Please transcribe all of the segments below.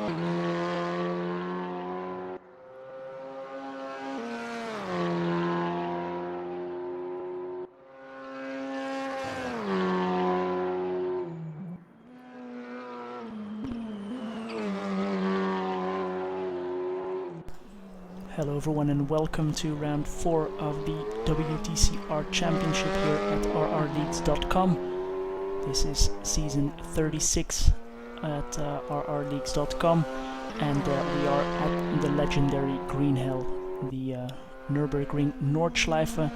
Hello everyone and welcome to round 4 of the WTCR Championship here at RRLeagues.com. This is season 36 at RRLeagues.com, and we are at the legendary Green Hell, the Nürburgring Nordschleife,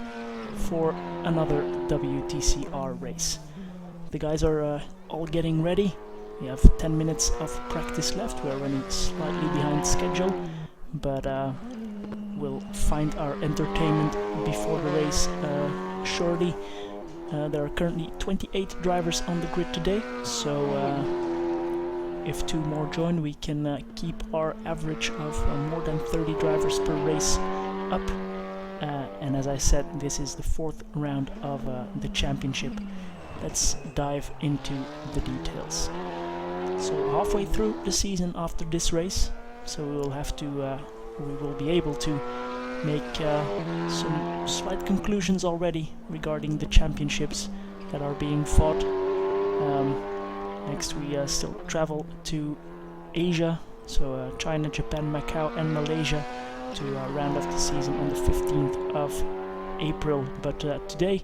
for another WTCR race. The guys are all getting ready. We have 10 minutes of practice left. We're running slightly behind schedule, but we'll find our entertainment before the race shortly. There are currently 28 drivers on the grid today, so if 2 more join, we can keep our average of more than 30 drivers per race up. And as I said, this is the 4th round of the championship. Let's dive into the details. So halfway through the season after this race, so we will be able to make some slight conclusions already regarding the championships that are being fought. Next we still travel to Asia, so China, Japan, Macau and Malaysia, to round off the season on the 15th of April. But today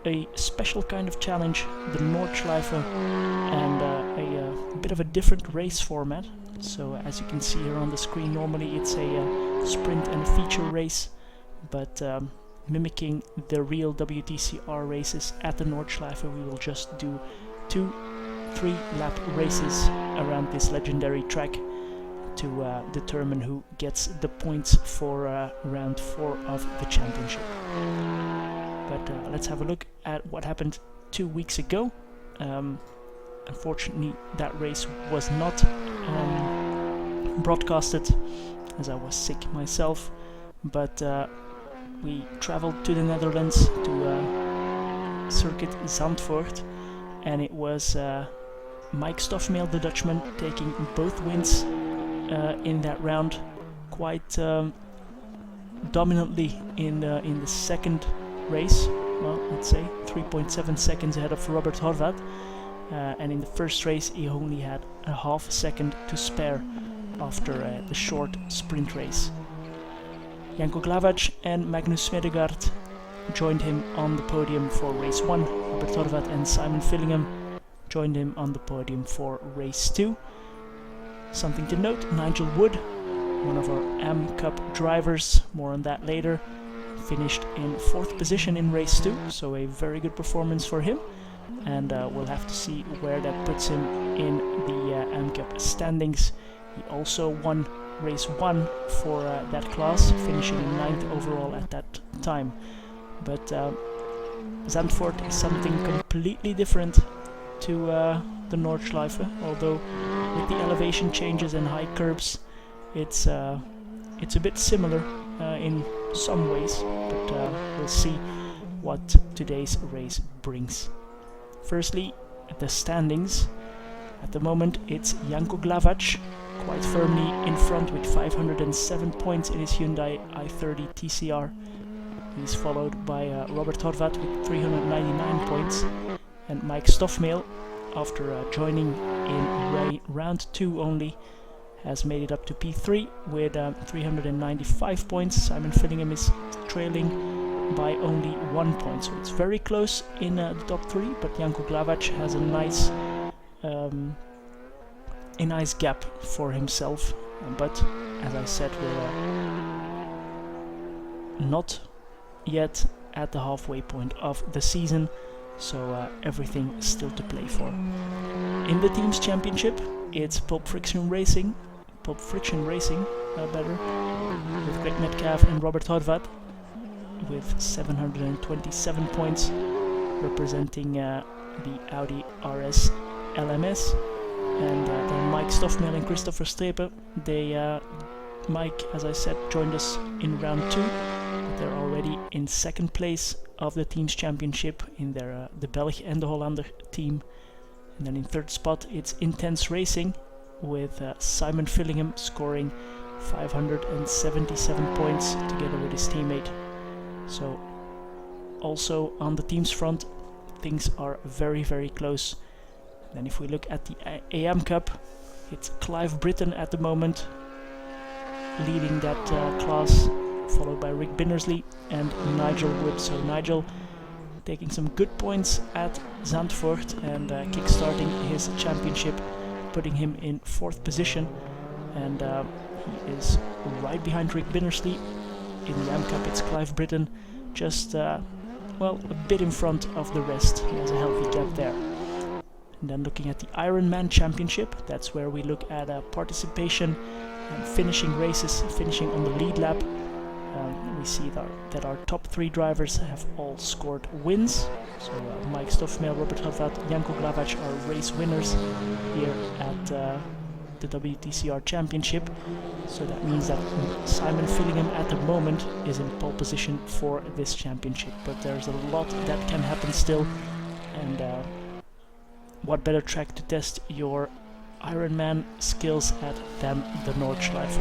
a special kind of challenge, the Nordschleife, and a bit of a different race format. So as you can see here on the screen, normally it's a sprint and a feature race, but mimicking the real WTCR races at the Nordschleife, we will just do 2-3 lap races around this legendary track to determine who gets the points for round 4 of the championship. But let's have a look at what happened 2 weeks ago. Unfortunately, that race was not broadcasted, as I was sick myself, but we traveled to the Netherlands to Circuit Zandvoort, and it was Mike Stoffmeel, the Dutchman, taking both wins in that round, quite dominantly in the second race. Well, let's say 3.7 seconds ahead of Robert Horvath. And in the first race he only had a half second to spare after the short sprint race. Janko Glavac and Magnus Smedegaard joined him on the podium for race 1. Robert Horvath and Simon Fillingham joined him on the podium for race 2. Something to note, Nigel Wood, one of our AM Cup drivers, more on that later, finished in 4th position in race 2, so a very good performance for him. And we'll have to see where that puts him in the AM Cup standings. He also won race 1 for that class, finishing in 9th overall at that time. But Zandvoort is something completely different to the Nordschleife, although with the elevation changes and high curbs, it's a bit similar in some ways, but we'll see what today's race brings. Firstly, the standings. At the moment it's Janko Glavac quite firmly in front with 507 points in his Hyundai i30 TCR. He's followed by Robert Horvath with 399 points, and Mike Stoffmeel, after joining in round 2 only, has made it up to P3 with 395 points. Simon Fillingham is trailing by only 1 point, so it's very close in the top 3, but Janko Glavac has a nice gap for himself. But as I said, we're not yet at the halfway point of the season, so everything still to play for. In the team's championship, it's Pulp Friction Racing, better, with Greg Metcalf and Robert Horvath, with 727 points, representing the Audi RS LMS, and then Mike Stoffmeel and Christopher Strepe. Mike, as I said, joined us in round 2, but they're already in 2nd place of the team's championship in their the Belg and the Hollander team. And then in 3rd spot it's Intense Racing, with Simon Fillingham scoring 577 points together with his teammate. So also on the team's front, things are very, very close. Then if we look at the AM Cup, it's Clive Britton at the moment leading that class, followed by Rick Binnersley and Nigel Wood. So Nigel taking some good points at Zandvoort and kick-starting his championship, putting him in 4th position, and he is right behind Rick Binnersley. In the AM Cup it's Clive Britton, just well, a bit in front of the rest. He has a healthy gap there. And then looking at the Ironman Championship, that's where we look at participation and finishing races, finishing on the lead lap. We see that our top 3 drivers have all scored wins. So Mike Stoffmehl, Robert Horvat, Janko Glavac are race winners here at the WTCR Championship. So that means that Simon Fillingham at the moment is in pole position for this championship. But there's a lot that can happen still, and what better track to test your Ironman skills at than the Nordschleife.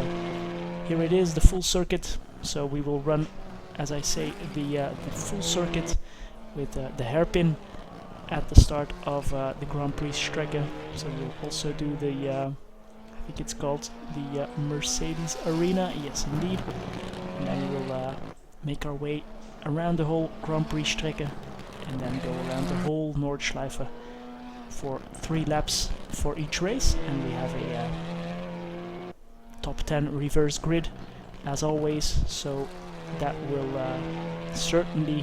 Here it is, the full circuit. So we will run, as I say, the full circuit with the hairpin at the start of the Grand Prix Strecke. So we'll also do the, I think it's called the Mercedes Arena, yes indeed. And then we'll make our way around the whole Grand Prix Strecke and then go around the whole Nordschleife for 3 laps for each race. And we have a top 10 reverse grid as always, so that will certainly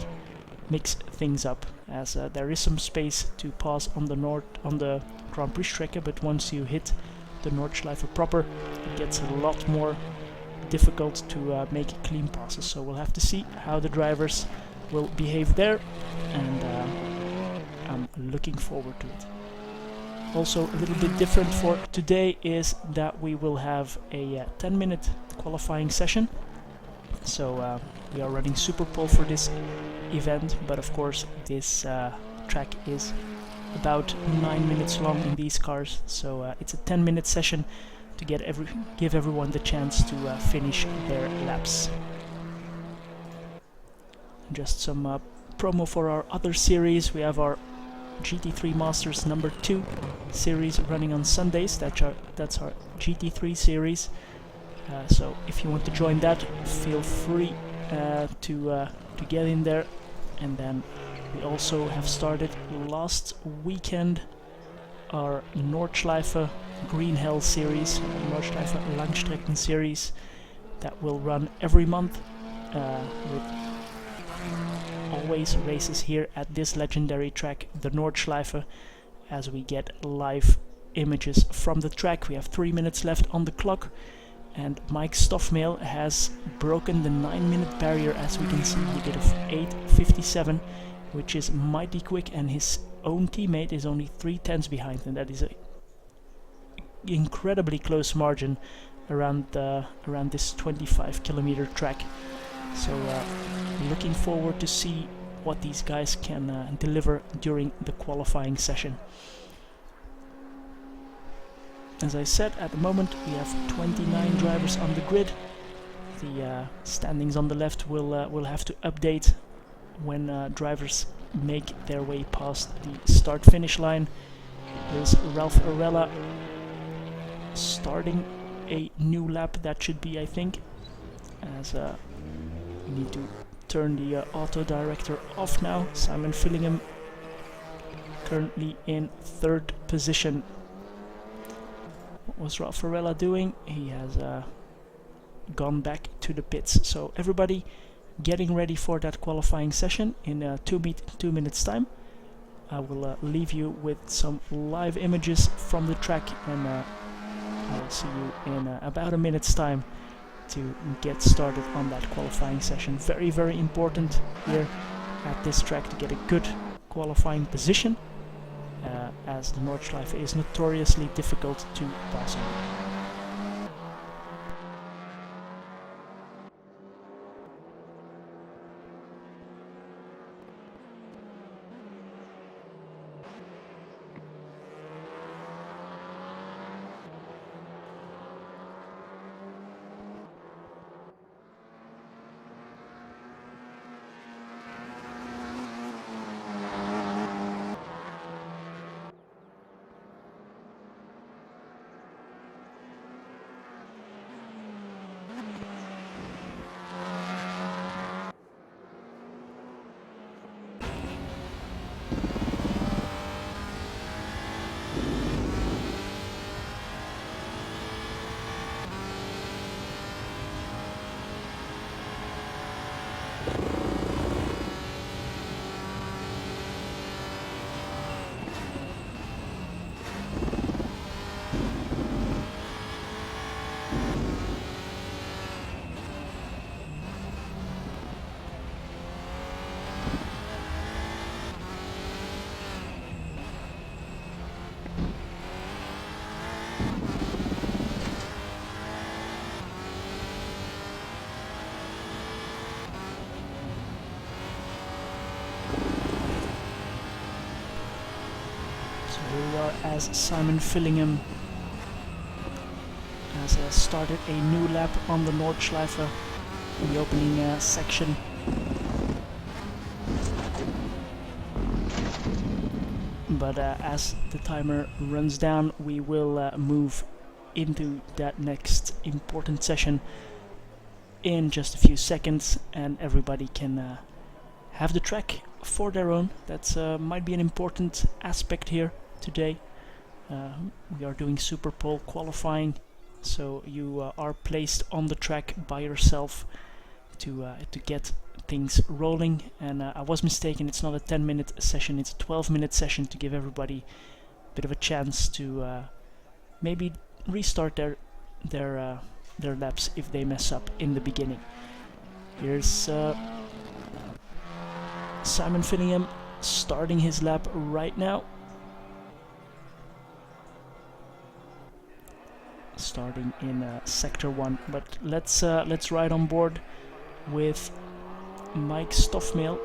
mix things up, as there is some space to pause on the Grand Prix Strecke, but once you hit the Nordschleife proper, it gets a lot more difficult to make clean passes. So we'll have to see how the drivers will behave there, and I'm looking forward to it. Also a little bit different for today is that we will have a 10-minute qualifying session. So we are running Superpole for this event, but of course this track is about 9 minutes long in these cars, so it's a 10-minute session to give everyone the chance to finish their laps. Just some promo for our other series. We have our GT3 Masters number 2 series running on Sundays. That's our GT3 series. So if you want to join that, feel free to get in there. And then we also have started last weekend our Nordschleife Green Hell series, Nordschleife Langstrecken series, that will run every month with always races here at this legendary track, the Nordschleife, as we get live images from the track. We have 3 minutes left on the clock, and Mike Stoffmehl has broken the 9-minute barrier. As we can see, he did a 8:57, which is mighty quick, and his own teammate is only 3/10 behind, and that is an incredibly close margin around this 25-kilometer track. So looking forward to see what these guys can deliver during the qualifying session. As I said, at the moment we have 29 drivers on the grid. The standings on the left will have to update when drivers make their way past the start-finish line. Here's Ralph Arella starting a new lap. That should be, I think, as we need to turn the auto director off now. Simon Fillingham currently in 3rd position. What was Ralph Arella doing? He has gone back to the pits. So everybody getting ready for that qualifying session in 2 minutes time. I will leave you with some live images from the track, and I'll see you in about a minute's time to get started on that qualifying session. Very, very important here at this track to get a good qualifying position, as the Nordschleife is notoriously difficult to pass on. Here we are as Simon Fillingham has started a new lap on the Nordschleife in the opening section. But as the timer runs down, we will move into that next important session in just a few seconds, and everybody can have the track for their own. That might be an important aspect here today. We are doing Super Pole qualifying, so you are placed on the track by yourself to get things rolling. And I was mistaken, it's not a 10-minute session, it's a 12-minute session to give everybody a bit of a chance to maybe restart their laps if they mess up in the beginning. Here's Simon Fillingham starting his lap right now. Starting in sector 1, but let's ride on board with Mike Stoffmail.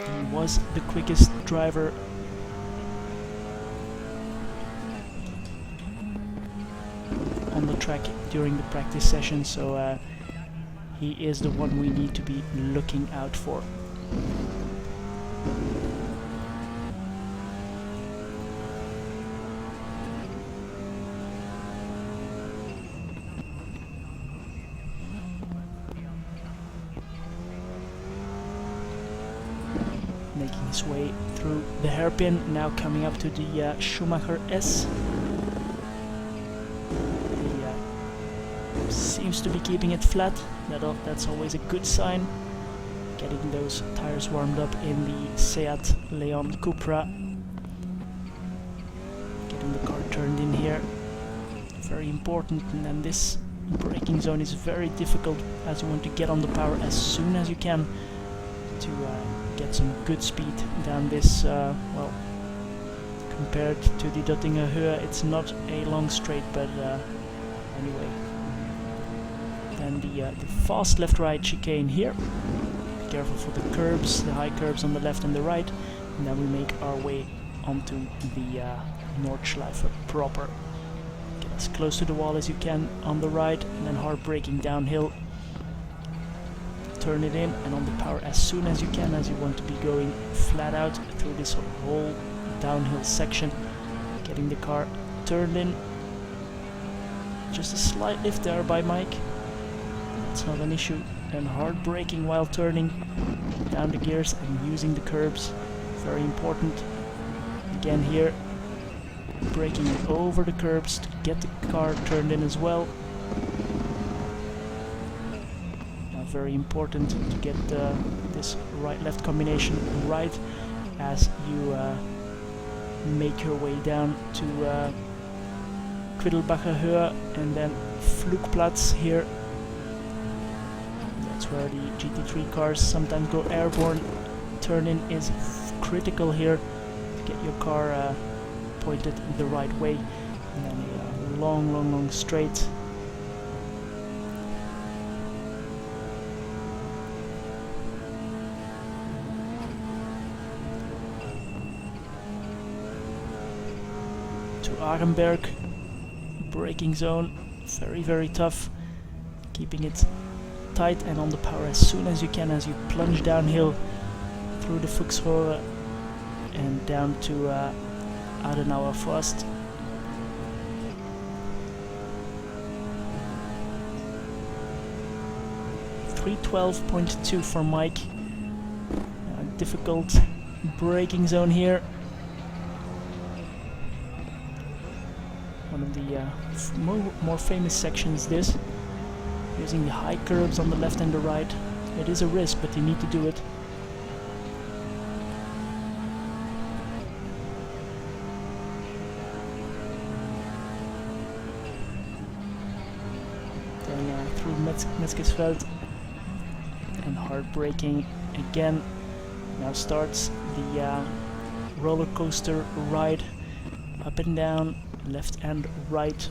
He was the quickest driver on the track during the practice session, so he is the one we need to be looking out for. Making his way through the hairpin, now coming up to the Schumacher S. He seems to be keeping it flat. That's always a good sign. Getting those tires warmed up in the Seat Leon Cupra. Getting the car turned in here. Very important, and then this braking zone is very difficult as you want to get on the power as soon as you can to get some good speed down this, well, compared to the Dottinger Höhe, it's not a long straight, but anyway. Then the fast left-right chicane here. Be careful for the curbs, the high curbs on the left and the right, and then we make our way onto the Nordschleife proper. Get as close to the wall as you can on the right, and then hard braking downhill. Turn it in and on the power as soon as you can, as you want to be going flat out through this whole downhill section. Getting the car turned in. Just a slight lift there by Mike. It's not an issue. And hard braking while turning down the gears and using the curbs. Very important. Again here, braking over the curbs to get the car turned in as well. Very important to get this right-left combination right as you make your way down to Quiddelbacher Höhe and then Flugplatz here. That's where the GT3 cars sometimes go airborne. Turn-in is critical here to get your car pointed the right way. And then a long straight. Arenberg, braking zone, very tough, keeping it tight and on the power as soon as you can as you plunge downhill through the Fuchsrohre and down to Adenauer Forst. .312.2 for Mike. Difficult braking zone here. One of the more famous sections, this. Using the high curves on the left and the right. It is a risk, but you need to do it. Then through Metzgesfeld and hard braking again. Now starts the roller coaster ride up and down, left and right.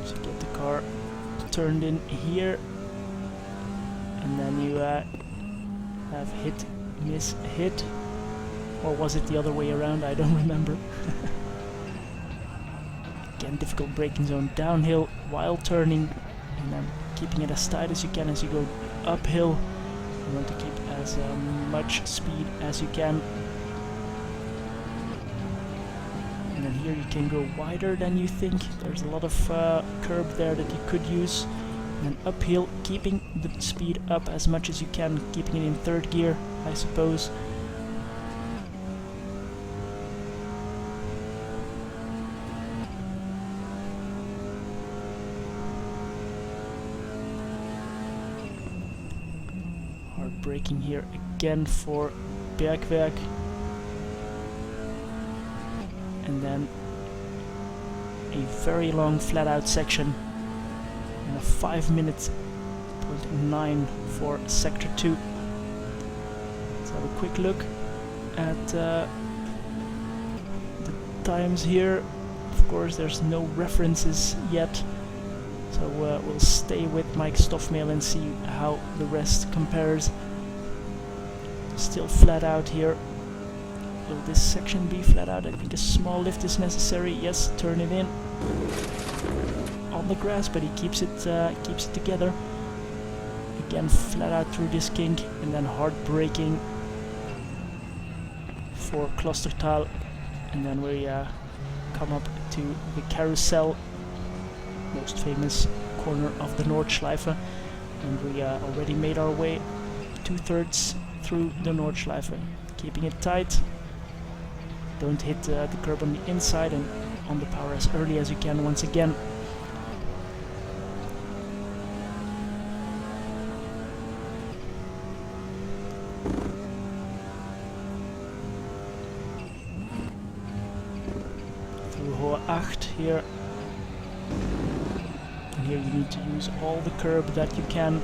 So get the car turned in here, and then you have hit miss hit. Or was it the other way around? I don't remember. Again, difficult braking zone downhill while turning, and then keeping it as tight as you can as you go uphill. You want to keep as much speed as you can. And then here you can go wider than you think. There's a lot of curb there that you could use. And then uphill, keeping the speed up as much as you can, keeping it in third gear, I suppose. Hard braking here again for Bergwerk. And then a very long flat out section and a 5 minutes 0.9 for sector 2. Let's have a quick look at the times here. Of course there's no references yet, so we'll stay with Mike Stoffmail and see how the rest compares. Still flat out here. Will this section be flat out? I think a small lift is necessary. Yes, turn it in on the grass, but he keeps it together. Again, flat out through this kink, and then hard braking for Klostertal, and then we come up to the carousel, most famous corner of the Nordschleife, and we already made our way 2/3 through the Nordschleife, keeping it tight. Don't hit the curb on the inside, and on the power as early as you can once again. Through Hohe 8 here. And here you need to use all the curb that you can.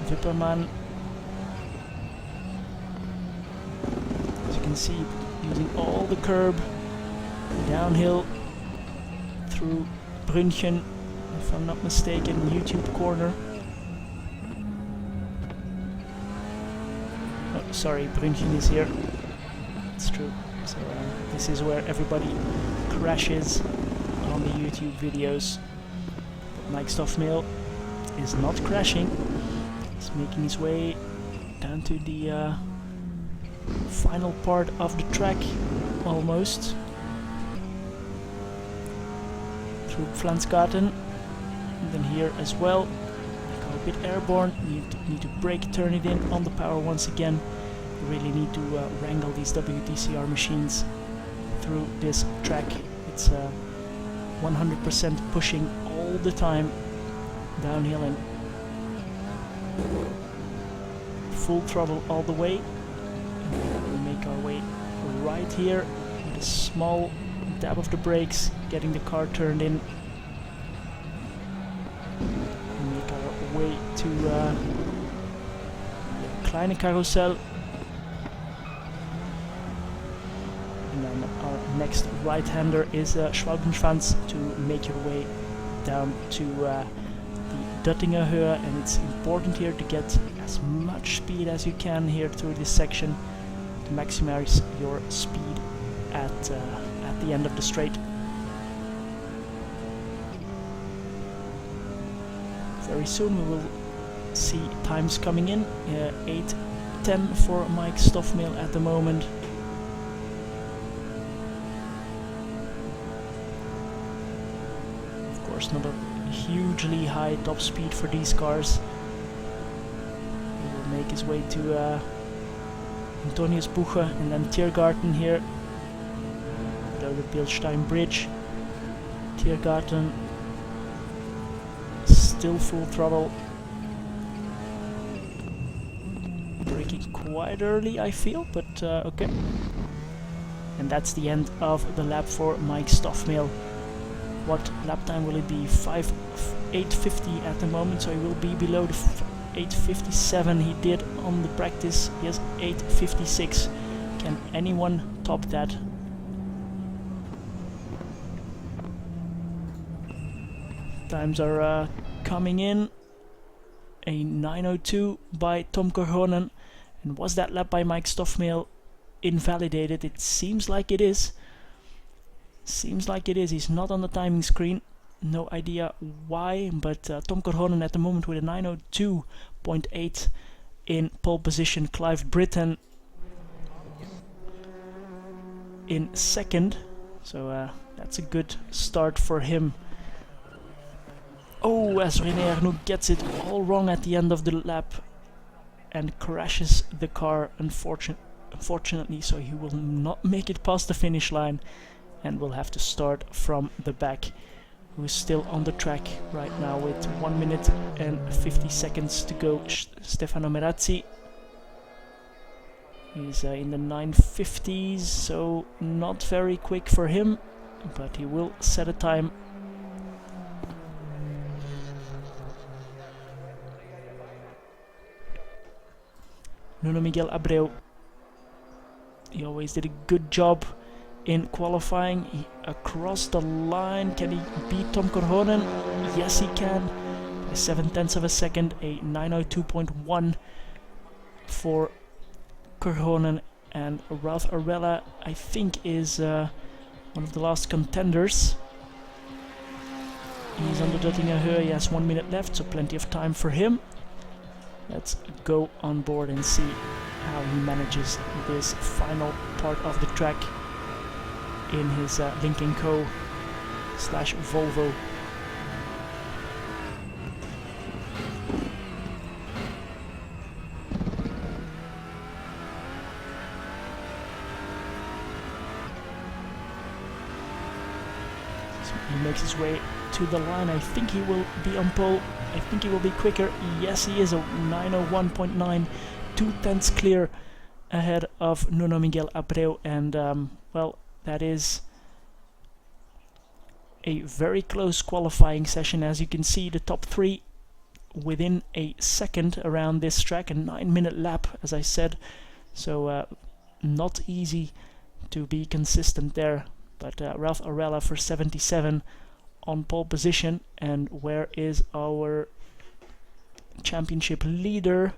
Wippermann. See, using all the curb downhill through Brünchen, if I'm not mistaken, YouTube corner. Oh, sorry, Brünchen is here. It's true. So this is where everybody crashes on the YouTube videos. But Mike Stoffmail is not crashing. He's making his way down to the final part of the track, almost. Through Pflanzgarten, and then here as well. Go a bit airborne, you need to brake, turn it in on the power once again. You really need to wrangle these WTCR machines through this track. It's 100% pushing all the time, downhill and full throttle all the way. We make our way right here with a small dab of the brakes, getting the car turned in. We make our way to the Kleine Karussell. And then our next right-hander is Schwalbenschwanz, to make your way down to the Döttinger Höhe, and it's important here to get as much speed as you can here through this section to maximize your speed at the end of the straight. Very soon we will see times coming in. 8:10 for Mike Stoffmail at the moment. Of course, not a hugely high top speed for these cars. He will make his way to Antonius Buche and then Tiergarten here, below the Bilstein Bridge. Tiergarten, still full throttle. Braking quite early, I feel, but okay. And that's the end of the lap for Mike Stoffmail. What lap time will it be? 8:50 at the moment, so he will be below the 8:57 he did on the practice. He has 8:56. Can anyone top that? Times are coming in. A 9:02 by Tom Korhonen. And was that lap by Mike Stoffmehl invalidated? It seems like it is. Seems like it is. He's not on the timing screen. No idea why, but Tom Korhonen at the moment with a 9:02.8 in pole position. Clive Britton in second. So that's a good start for him. Oh, as René Arnoux gets it all wrong at the end of the lap and crashes the car, unfortunately, so he will not make it past the finish line and will have to start from the back. Who is still on the track right now with 1 minute and 50 seconds to go. Stefano Merazzi. He's in the 9:50s, so not very quick for him, but he will set a time. Nuno Miguel Abreu, he always did a good job in qualifying. Across the line, can he beat Tom Korhonen? Yes, he can. By 7/10 of a second, a 9:02.1 for Korhonen. And Ralph Arella, I think, is one of the last contenders. He's under Döttinger Höhe. He has 1 minute left, so plenty of time for him. Let's go on board and see how he manages this final part of the track in his Lynk & Co / Volvo. So he makes his way to the line. I think he will be on pole. I think he will be quicker. Yes, he is. A 9:01.9, 2/10 clear ahead of Nuno Miguel Abreu. And well, that is a very close qualifying session. As you can see, the top three within a second around this track. A 9-minute lap, as I said. So not easy to be consistent there. But Ralph Arella for 77 on pole position. And where is our championship leader?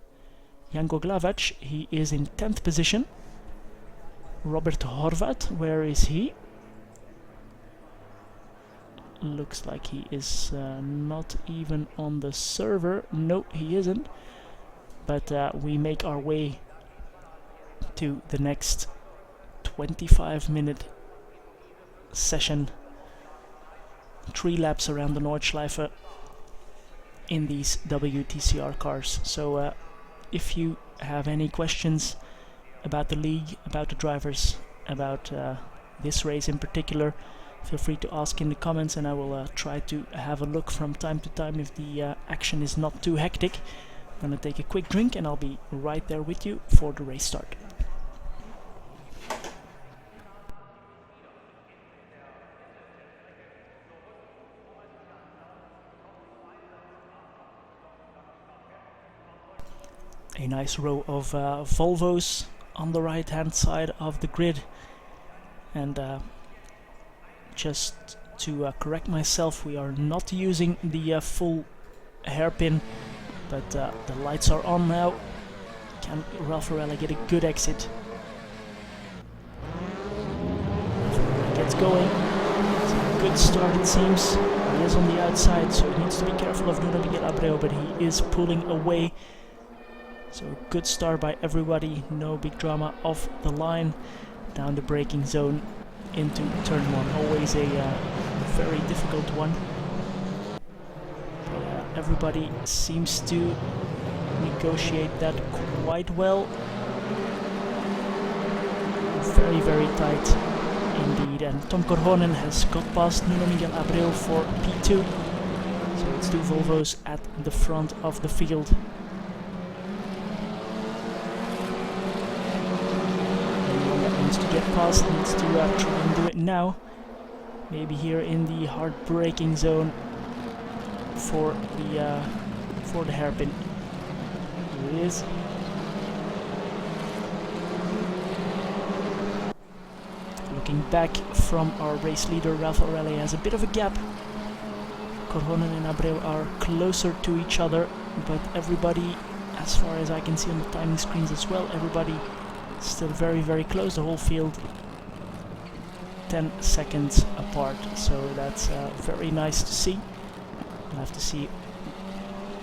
Janko Glavac. He is in 10th position. Robert Horvat, where is he? Looks like he is not even on the server. No, he isn't. But we make our way to the next 25-minute session. 3 laps around the Nordschleife in these WTCR cars. So if you have any questions about the league, about the drivers, about this race in particular, feel free to ask in the comments, and I will try to have a look from time to time if the action is not too hectic. I'm gonna take a quick drink and I'll be right there with you for the race start. A nice row of Volvos on the right hand side of the grid. And just to correct myself, we are not using the full hairpin, but the lights are on now. Can Ralph Arella get a good exit? Gets going. It's a good start, it seems. He is on the outside, so he needs to be careful of Nuno Miguel Abreu, but he is pulling away. So good start by everybody, no big drama off the line, down the braking zone into turn 1. Always a very difficult one. But, everybody seems to negotiate that quite well. Very, very tight indeed. And Tom Korhonen has got past Nuno Miguel Abreu for P2. So it's 2 Volvos at the front of the field. To get past, needs to try and do it now. Maybe here in the hard braking zone for the hairpin. Here it is. Looking back from our race leader, Ralph Arella has a bit of a gap. Korhonen and Abreu are closer to each other. but everybody, as far as I can see on the timing screens as well, everybody still very, very close. The whole field 10 seconds apart, so that's very nice to see. We'll have to see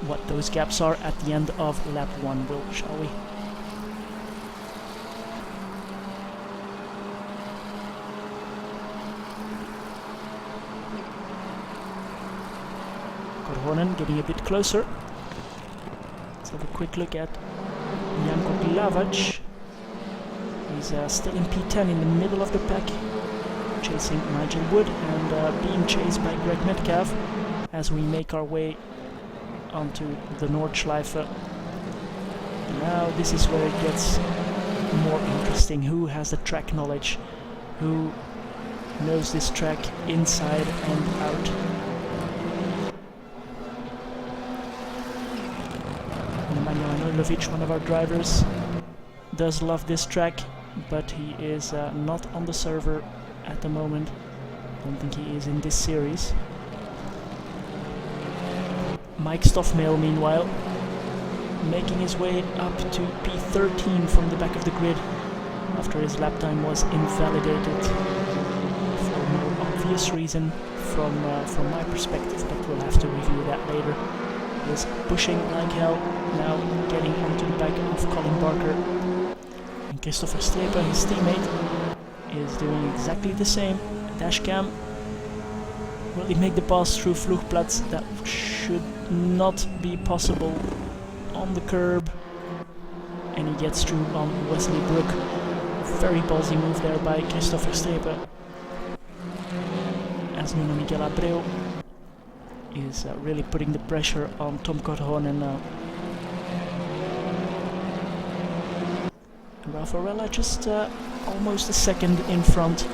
what those gaps are at the end of lap 1, shall we? Korhonen getting a bit closer. Let's have a quick look at Janko Glavac. He's still in P10 in the middle of the pack, chasing Nigel Wood and being chased by Greg Metcalf as we make our way onto the Nordschleife. Now this is where it gets more interesting. Who has the track knowledge? Who knows this track inside and out? Manojlovic, one of our drivers, does love this track, but he is not on the server at the moment. I don't think he is in this series. Mike Stoffmail, meanwhile, making his way up to P13 from the back of the grid after his lap time was invalidated for no obvious reason from my perspective, but we'll have to review that later. He is pushing like hell, now getting onto the back of Colin Barker. And Christopher Streper, his teammate, is doing exactly the same. Dashcam. Will he make the pass through Vloegplatz? That should not be possible on the curb. And he gets through on Wesley Brook. Very ballsy move there by Christopher Streper. As Nuno Miguel Abreu is really putting the pressure on Tom Korhonen now. And Ralph Arella just almost a second in front.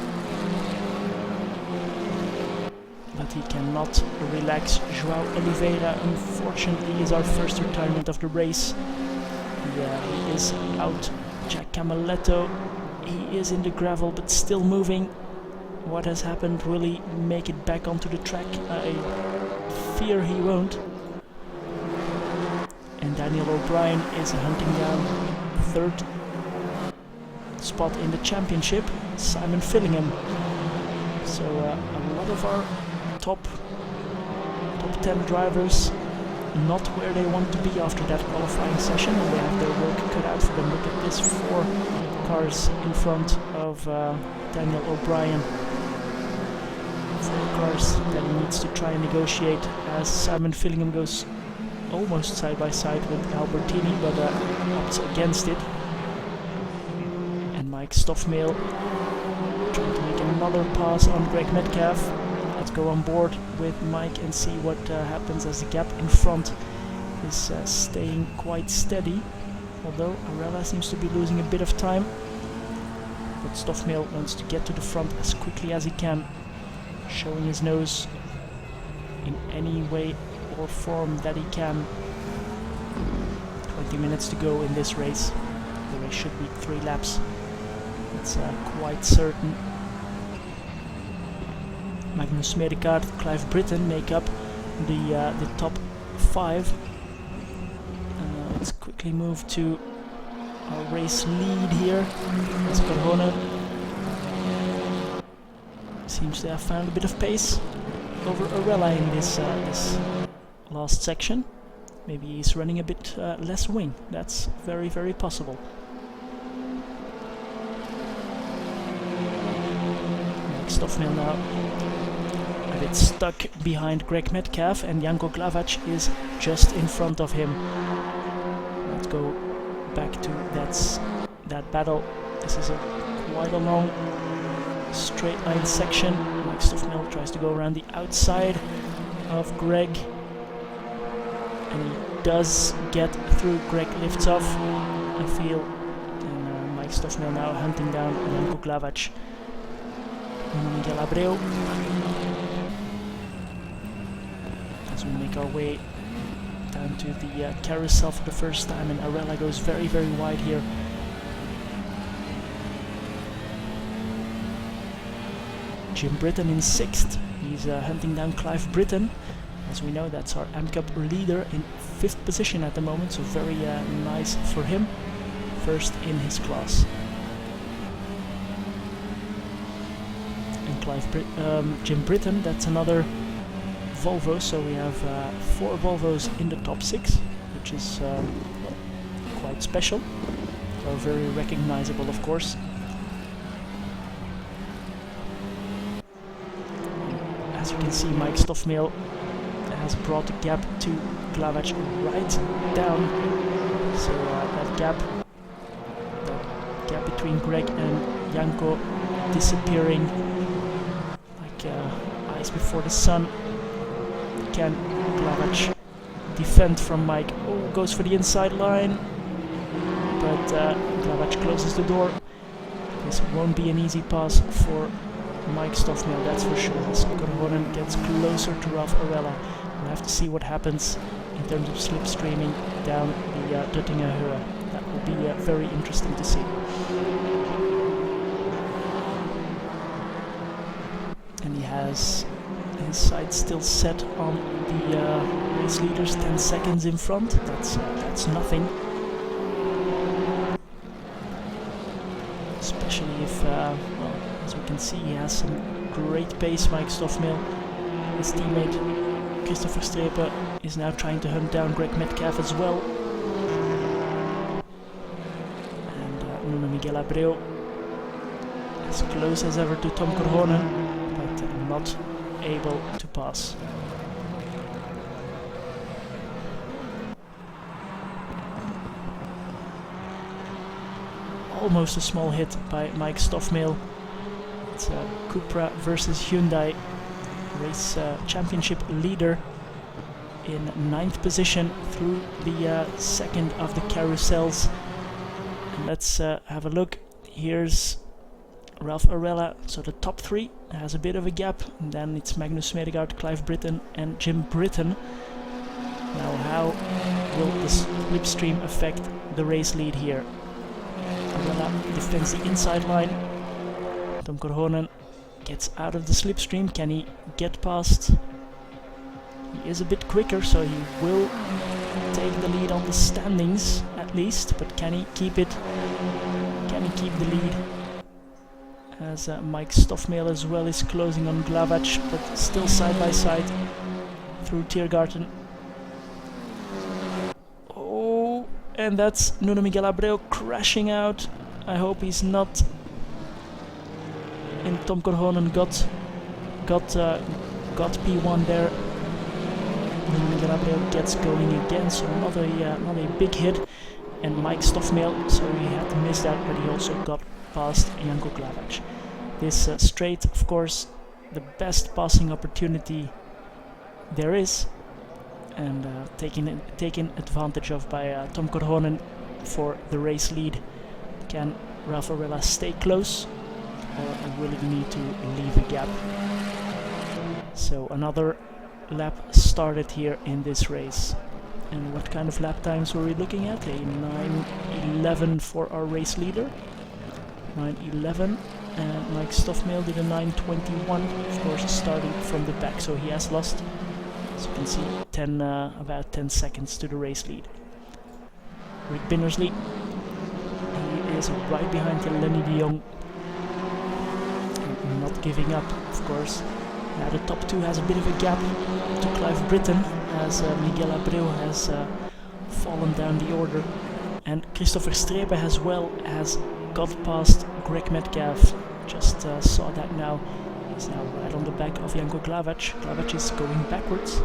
But he cannot relax. João Oliveira, unfortunately, is our first retirement of the race. Yeah, he is out. Jack Camaletto, he is in the gravel but still moving. What has happened? Will he make it back onto the track? I fear he won't. And Daniel O'Brien is hunting down third spot in the championship, Simon Fillingham. So a lot of our top 10 drivers not where they want to be after that qualifying session, and they have their work cut out for them. Look at this, 4 cars in front of Daniel O'Brien. 4 cars that he needs to try and negotiate as Simon Fillingham goes almost side by side with Albertini, but opts against it. And Mike Stoffmail trying to make another pass on Greg Metcalf. Let's go on board with Mike and see what happens as the gap in front is staying quite steady, although Arella seems to be losing a bit of time. But Stoffmail wants to get to the front as quickly as he can, showing his nose in any way or form that he can. 20 minutes to go in this race. The race should be 3 laps. It's quite certain. Magnus Smedegaard, Clive Britton make up the top 5. Let's quickly move to our race lead here. It's Korhonen. Seems to have found a bit of pace over Arella in this last section. Maybe he's running a bit less wing. That's very, very possible. Next Stoffmail now. A bit stuck behind Greg Metcalf, and Janko Glavac is just in front of him. Let's go back to that battle. This is quite a long straight line section. Mike Stoffmail tries to go around the outside of Greg, and he does get through. Greg lifts off, I feel, and Mike Stoffmail now hunting down Janko Glavac. Miguel Abreu. As we make our way down to the carousel for the first time, and Arella goes very, very wide here. Jim Britton in 6th. He's hunting down Clive Britton. As we know, that's our AM Cup leader in 5th position at the moment, so very nice for him. First in his class. And Jim Britton, that's another Volvo, so we have 4 Volvos in the top 6, which is quite special. Are very recognizable, of course. As you can see, Mike Stoffmehl has brought the gap to Glavac right down. So that gap between Greg and Janko disappearing like eyes before the sun. Can Glavac defend from Mike? Oh, goes for the inside line, but Glavac closes the door. This won't be an easy pass for Mike Stoffmehl, that's for sure. As Korhonen gets closer to Ralph Arella. We'll have to see what happens in terms of slipstreaming down the Duttinger Höhe. That will be very interesting to see. And he has his sights still set on the race leaders, 10 seconds in front. That's nothing. Especially if, well, as we can see, he has some great pace, Mike Stoffmehl. His teammate Christopher Strepe is now trying to hunt down Greg Metcalf as well. And Nuno Miguel Abreu as close as ever to Tom Korhonen, but not able to pass. Almost a small hit by Mike Stoffmehl. It's Cupra versus Hyundai. Race championship leader in 9th position through the second of the carousels. And let's have a look. Here's Ralph Arella, so the top 3 has a bit of a gap, and then it's Magnus Smedegaard, Clive Britton and Jim Britton. Now how will the slipstream affect the race lead here? Arella defends the inside line. Tom Korhonen gets out of the slipstream. Can he get past? He is a bit quicker, so he will take the lead on the standings at least, but can he keep it? Can he keep the lead? As Mike Stoffmehl as well is closing on Glavac, but still side by side through Tiergarten. Oh, and that's Nuno Miguel Abreu crashing out. I hope he's not. And Tom Korhonen got P1 there. Nuno Miguel Abreu gets going again, so not a big hit. And Mike Stoffmehl, so he had to miss that, but he also got past Janko Glavac. This straight, of course, the best passing opportunity there is, and taken advantage of by Tom Korhonen for the race lead. Can Ralph Arella stay close, or will he need to leave a gap? So another lap started here in this race. And what kind of lap times were we looking at? A 9:11 for our race leader. 9:11, and Mike Stoffmehl did a 9:21, of course starting from the back, so he has lost, as you can see, about 10 seconds to the race lead. Rick Binnersley, he is right behind Lenny de Jong, not giving up, of course. Now the top 2 has a bit of a gap to Clive Britton, as Miguel Abreu has fallen down the order, and Christopher Strepe as well has got past Greg Metcalf. Just saw that now. He's now right on the back of Janko Glavac. Glavac is going backwards.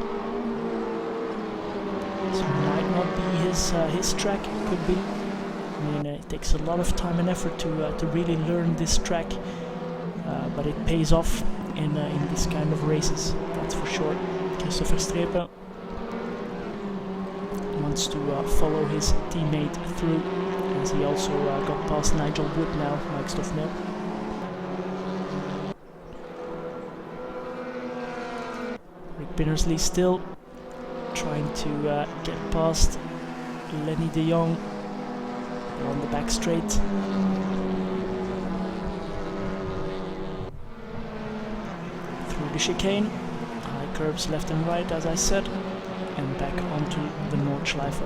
So might not be his track, could be. I mean, it takes a lot of time and effort to really learn this track, but it pays off in this kind of races, that's for sure. Christopher Strepe wants to follow his teammate through, as he also got past Nigel Wood now, Mike Stoffmehl. Rick Binnersley still trying to get past Lenny de Jong on the back straight. Through the chicane, high curbs left and right, as I said, and back onto the Nordschleife.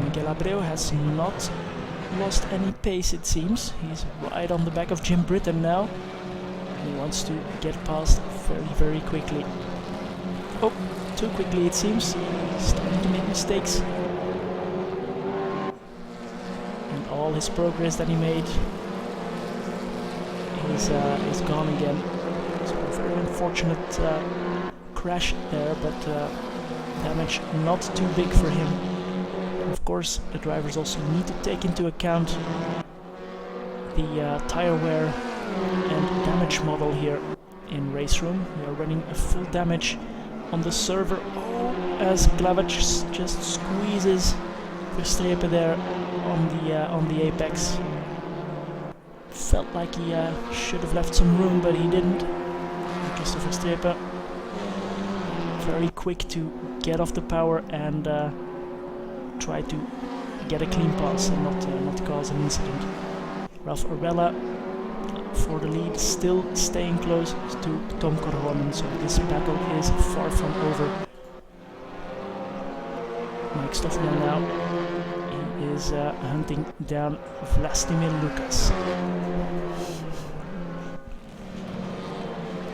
Miguel Abreu has not lost any pace, it seems. He's right on the back of Jim Britton now. He wants to get past very quickly. Oh, too quickly it seems. He's starting to make mistakes. And all his progress that he made is gone again. So a very unfortunate crash there, but damage not too big for him. Of course, the drivers also need to take into account the tire wear and damage model here in Race Room. We are running a full damage on the server. Oh, as Glavac just squeezes Verstappen there on the apex. Felt like he should have left some room, but he didn't. Christopher Verstappen very quick to get off the power and try to get a clean pass and not cause an incident. Ralph Arella for the lead, still staying close to Tom Korhonen, so this battle is far from over. Mike Stoffman now, he is hunting down Vlastimir Lucas.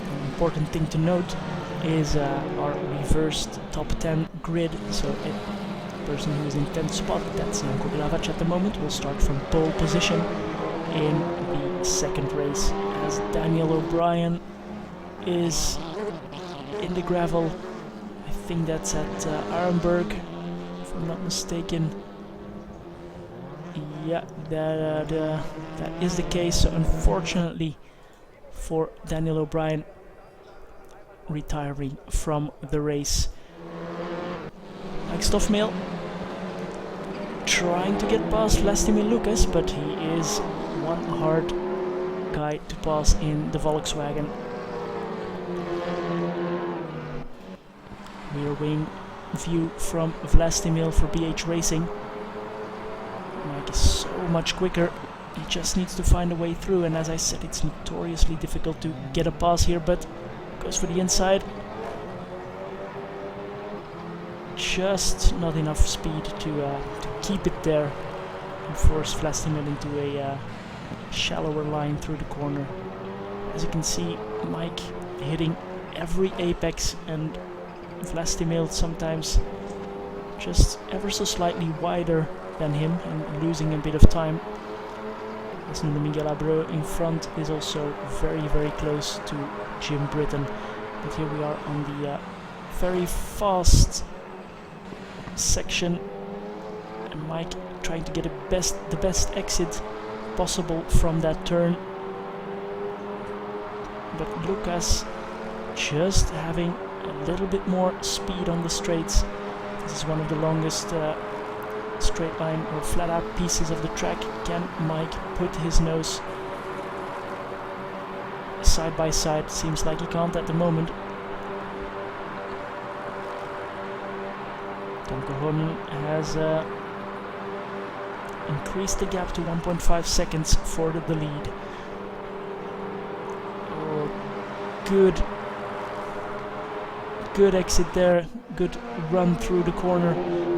An important thing to note is our reversed top 10 grid, so a person who is in 10th spot, that's Janko Glavac at the moment, will start from pole position in the second race, as Daniel O'Brien is in the gravel. I think that's at Arenberg, if I'm not mistaken. Yeah, that is the case. So unfortunately for Daniel O'Brien, retiring from the race. Mike Stoffmehl trying to get past Vlastimir Lucas, but he is one hard guy to pass in the Volkswagen. Rear wing view from Vlastimir for BH Racing. Mike is so much quicker. He just needs to find a way through, and as I said, it's notoriously difficult to get a pass here, but goes for the inside. Just not enough speed to keep it there and force Vlastimir into a shallower line through the corner. As you can see, Mike hitting every apex, and Vlastimir sometimes just ever so slightly wider than him and losing a bit of time. As Miguel Abreu in front is also very close to Jim Britton. But here we are on the very fast section, and Mike trying to get the best exit possible from that turn, but Lucas just having a little bit more speed on the straights. This is one of the longest straight line or flat out pieces of the track. Can Mike put his nose side by side? Seems like he can't at the moment. Tom Korhonen has increased the gap to 1.5 seconds for the lead. Oh, good exit there, good run through the corner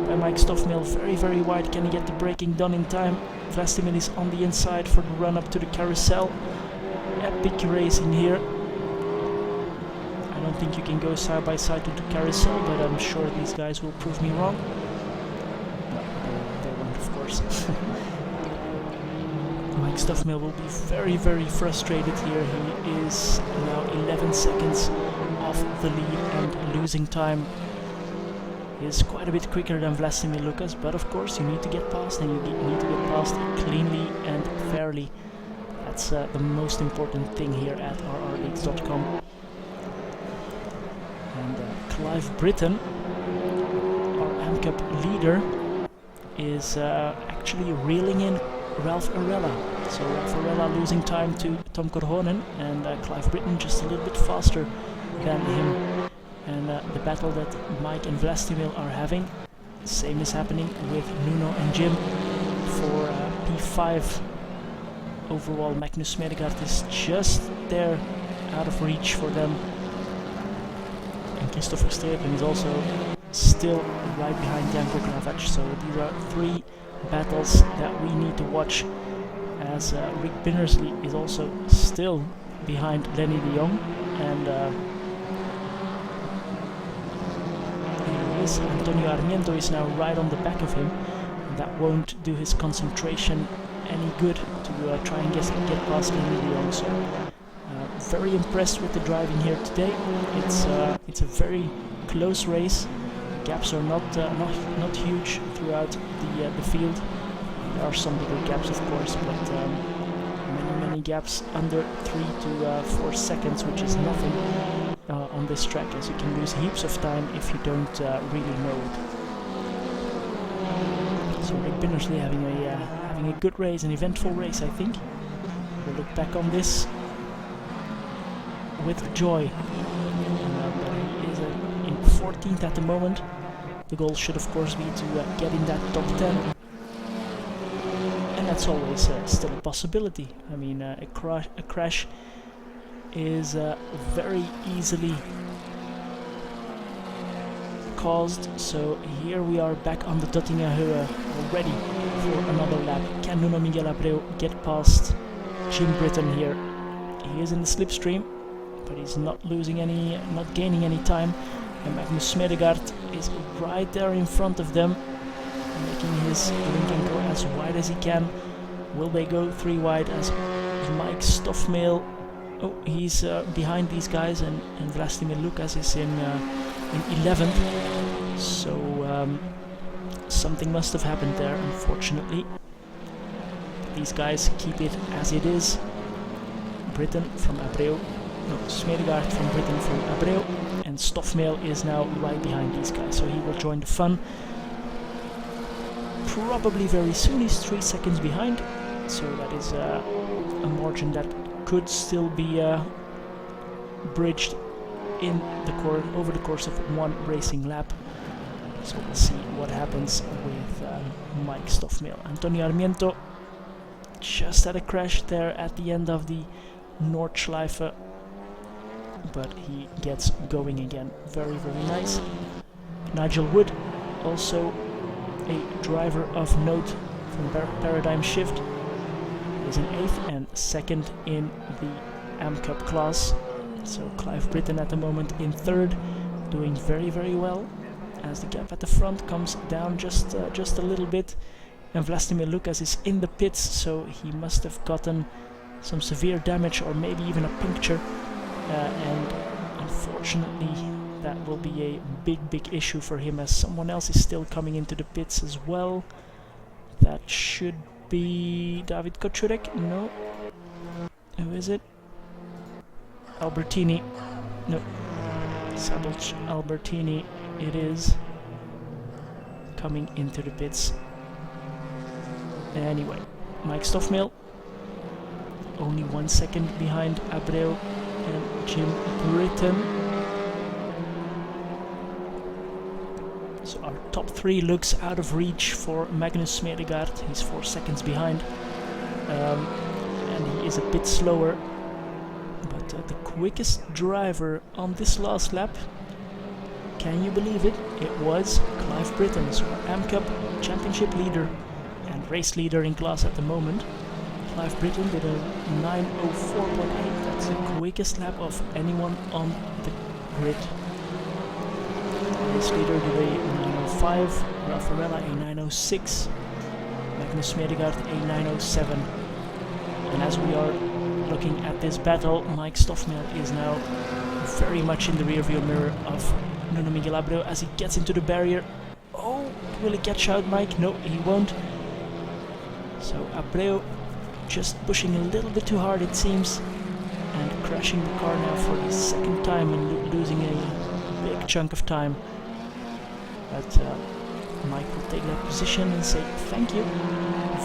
by Mike Stoffmehl, very wide. Can he get the braking done in time? Vlastimir is on the inside for the run up to the carousel. Epic racing here. I don't think you can go side by side to the carousel, but I'm sure these guys will prove me wrong. No, they won't, of course. Mike Stoffmehl will be very frustrated here. He is now 11 seconds off the lead and losing time. He is quite a bit quicker than Vlastimir Lucas, but of course you need to get past, and you need to get past cleanly and fairly. That's the most important thing here at RRLeagues.com. And Clive Britton, our AM Cup leader, is actually reeling in Ralph Arella. So Ralph Arella losing time to Tom Korhonen, and Clive Britton just a little bit faster than him. And the battle that Mike and Vlastimir are having Same is happening with Nuno and Jim for P5. Overall, Magnus Smedegaard is just there, out of reach for them. And Christopher Strepen is also still right behind Janko Kravac. So these are three battles that we need to watch, as Rick Binnersley is also still behind Lenny de Jong, and here he is. Antonio Armiento is now right on the back of him. That won't do his concentration any good to try and get past Lenny de Jong. So very impressed with the driving here today. It's a very close race. Gaps are not huge throughout the field. There are some bigger gaps, of course, but many gaps under 3 to 4 seconds, which is nothing on this track, as you can lose heaps of time if you don't really know it. So Rick Binnersley having a good race, an eventful race, I think. We'll look back on this with joy. He is in 14th at the moment. The goal should, of course, be to get in that top 10. And that's always still a possibility. I mean, a crash is very easily caused. So here we are back on the Dottingerhöhe already for another lap. Can Nuno Miguel Abreu get past Jim Britton here? He is in the slipstream, but he's not gaining any time. And Magnus Smedegaard is right there in front of them, making his Lincoln go as wide as he can. Will they go 3 wide as Mike Stoffmail? Oh, he's behind these guys, and Vlastimir Lukas is in 11th. So something must have happened there, unfortunately. These guys keep it as it is. Britton from Abreu. No, Smedegaard from Britton from Abreu. And Stoffmail is now right behind these guys, so he will join the fun probably very soon. He's 3 seconds behind, so that is a margin that could still be bridged in the over the course of one racing lap. So we'll see what happens with Mike Stoffmail. Antonio Armiento just had a crash there at the end of the Nordschleife, but he gets going again. Very, very nice. Nigel Wood, also a driver of note from Paradigm Shift, is in 8th and 2nd in the AM Cup class. So Clive Britton at the moment in 3rd, doing very, very well, as the gap at the front comes down just a little bit. And Vlastimir Lukas is in the pits, so he must have gotten some severe damage or maybe even a puncture. And unfortunately that will be a big issue for him, as someone else is still coming into the pits as well. That should be David Koczurek. No. Who is it? Albertini. No. Saboc Albertini it is, coming into the pits. Anyway, Mike Stoffmail only 1 second behind Abreu and Jim Britton. So our top 3 looks out of reach for Magnus Smedegaard. He's 4 seconds behind, and he is a bit slower. But the quickest driver on this last lap, can you believe it? It was Clive Britton, so our AM Cup championship leader and race leader in class at the moment. Clive Britton did a 9:04.8. That's the quickest lap of anyone on the grid. Race leader did a 9:05. Raffaella a 9:06. Magnus Smedegaard a 9:07. And as we are looking at this battle, Mike Stoffmail is now very much in the rearview mirror of Nuno Miguel Abreu as he gets into the barrier. Oh, will he catch out Mike? No, he won't. So Abreu just pushing a little bit too hard, it seems, and crashing the car now for the 2nd time and losing a big chunk of time. But Mike will take that position and say thank you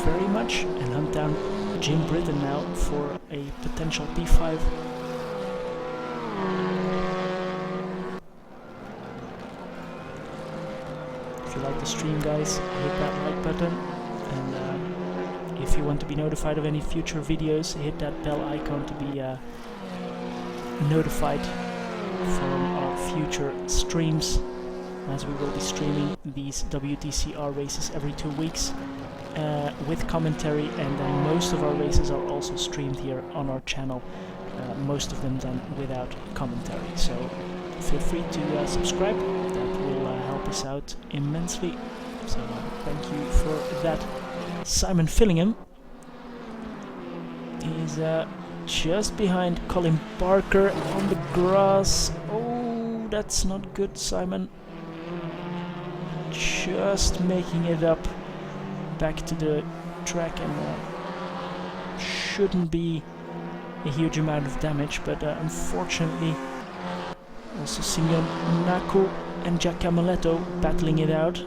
very much and hunt down Jim Britton now for a potential P5. If you like the stream, guys, hit that like button, and if you want to be notified of any future videos, hit that bell icon to be notified from our future streams, as we will be streaming these WTCR races every 2 weeks with commentary, and then most of our races are also streamed here on our channel, most of them done without commentary. So feel free to subscribe, that will help us out immensely, so thank you for that. Simon Fillingham is just behind Colin Barker on the grass. Oh, that's not good, Simon. Just making it up back to the track, and shouldn't be a huge amount of damage, but unfortunately also Simeon Naku and Jack Camaletto battling it out.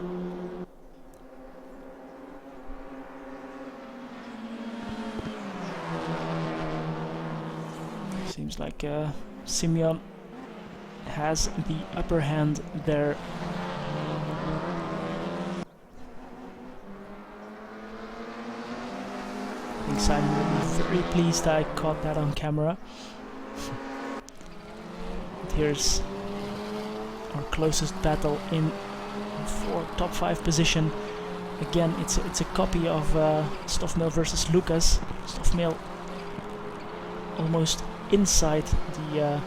Seems like Simeon has the upper hand there. I think Simon will be very pleased I caught that on camera. Here's our closest battle in for top 5 position. Again, it's a copy of Stoffmel versus Lucas. Stoffmel almost inside the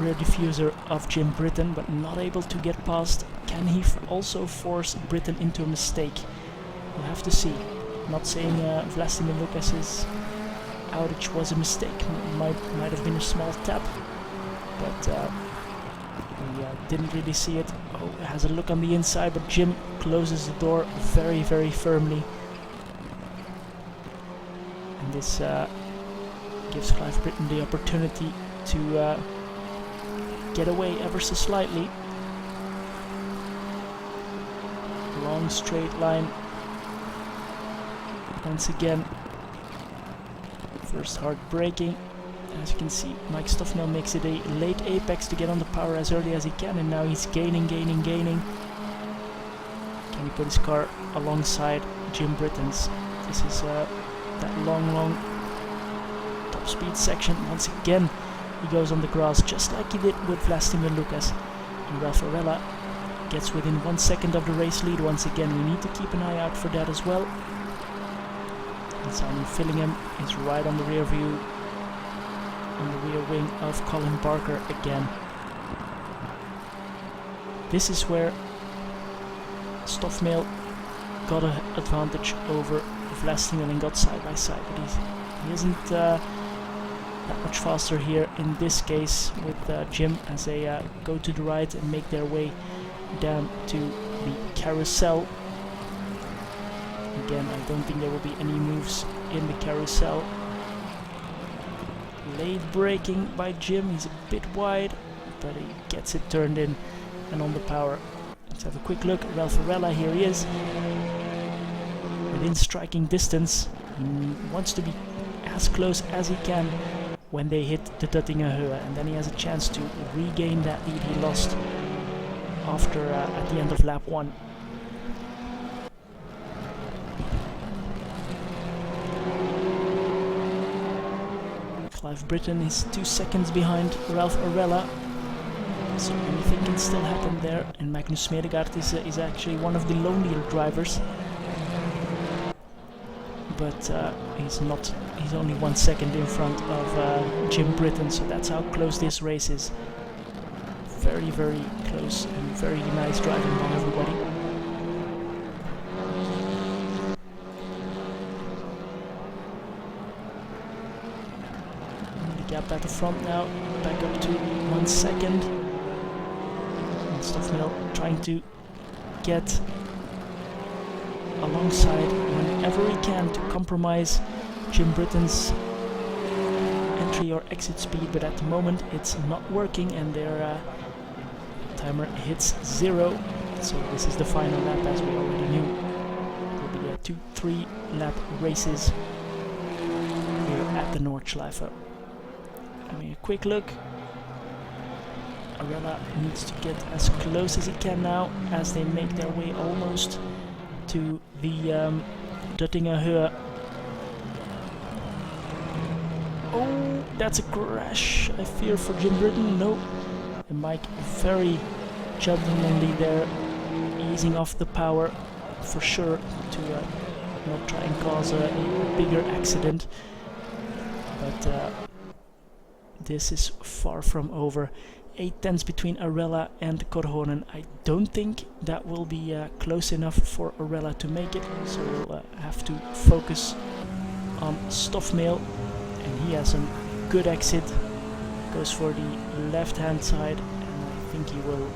rear diffuser of Jim Britton, but not able to get past. Can he also force Britton into a mistake? We'll have to see. I'm not saying Vlastimir Lucas's outage was a mistake. Might have been a small tap, but we didn't really see it. Oh, it has a look on the inside, but Jim closes the door very, very firmly. And this gives Clive Britton the opportunity to get away ever so slightly. Long straight line. Once again, first hard braking. As you can see, Mike Stoffmel makes it a late apex to get on the power as early as he can, and now he's gaining. Can he put his car alongside Jim Britton's? This is that long top speed section. Once again, he goes on the grass just like he did with Vlastimir Lucas. And Ralph Arella gets within 1 second of the race lead once again. We need to keep an eye out for that as well. And Simon Fillingham is right on the rear view, on the rear wing of Colin Barker again. This is where Stoffmel got an advantage over Vlastimir and got side by side, but he isn't that much faster here in this case with Jim, as they go to the right and make their way down to the carousel. Again, I don't think there will be any moves in the carousel. Late braking by Jim, he's a bit wide, but he gets it turned in and on the power. Let's have a quick look. Ralph Arella, here he is. Within striking distance, he wants to be as close as he can when they hit the Tuttinger Höhe, and then he has a chance to regain that lead he lost after at the end of lap 1. Clive Britton is 2 seconds behind Ralph Arella, so anything can still happen there, and Magnus Smedegaard is actually one of the lonelier drivers, but he's only 1 second in front of Jim Britton, so that's how close this race is. Very, very close, and very nice driving by everybody. Gap at the front now, back up to 1 second. And Stoffmel trying to get alongside whenever he can to compromise Jim Britton's entry or exit speed, but at the moment it's not working, and their timer hits 0. So this is the final lap, as we already knew. It will be 2-3 lap races here at the Nordschleife. I mean, a quick look. Arrela needs to get as close as he can now as they make their way almost to the Duttinger Höhe. Oh, that's a crash, I fear, for Jim Britton. No, and Mike very gentlemanly there, easing off the power for sure to not try and cause a bigger accident. But this is far from over. 8 tenths between Arrela and Korhonen. I don't think that will be close enough for Arrela to make it, so we'll have to focus on Stoffmehl, and he has a good exit, goes for the left hand side, and I think he will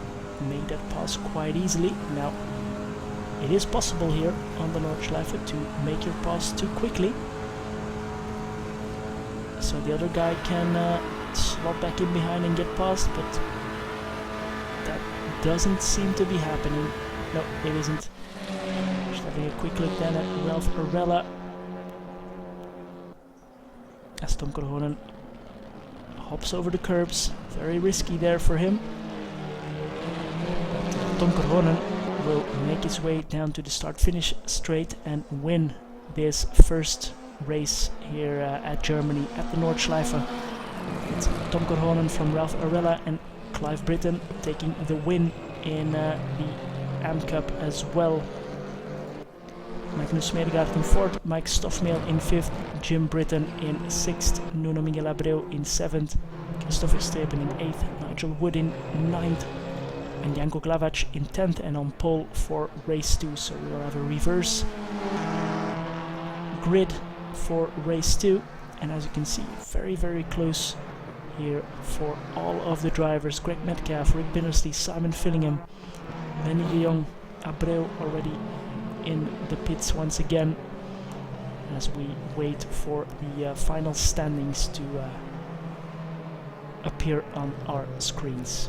make that pass quite easily. Now, it is possible here on the Nordschleife to make your pass too quickly, so the other guy can slot back in behind and get past, but that doesn't seem to be happening. No, it isn't. Just having a quick look then at Ralph Arrela, as Tom Korhonen hops over the curbs. Very risky there for him. But Tom Korhonen will make his way down to the start-finish straight and win this first race here at Germany at the Nordschleife. It's Tom Korhonen from Ralph Arrela and Clive Britton taking the win in the AM Cup as well. Magnus Smedegaard in 4th, Mike Stoffmehl in 5th, Jim Britton in 6th, Nuno Miguel Abreu in 7th, Christopher Stepen in 8th, Nigel Wood in 9th, and Janko Glavac in 10th, and on pole for race 2. So we will have a reverse grid for race 2, and as you can see, very close here for all of the drivers. Greg Metcalf, Rick Binnersley, Simon Fillingham, Lenny de Jong, Abreu already in the pits once again, as we wait for the final standings to appear on our screens.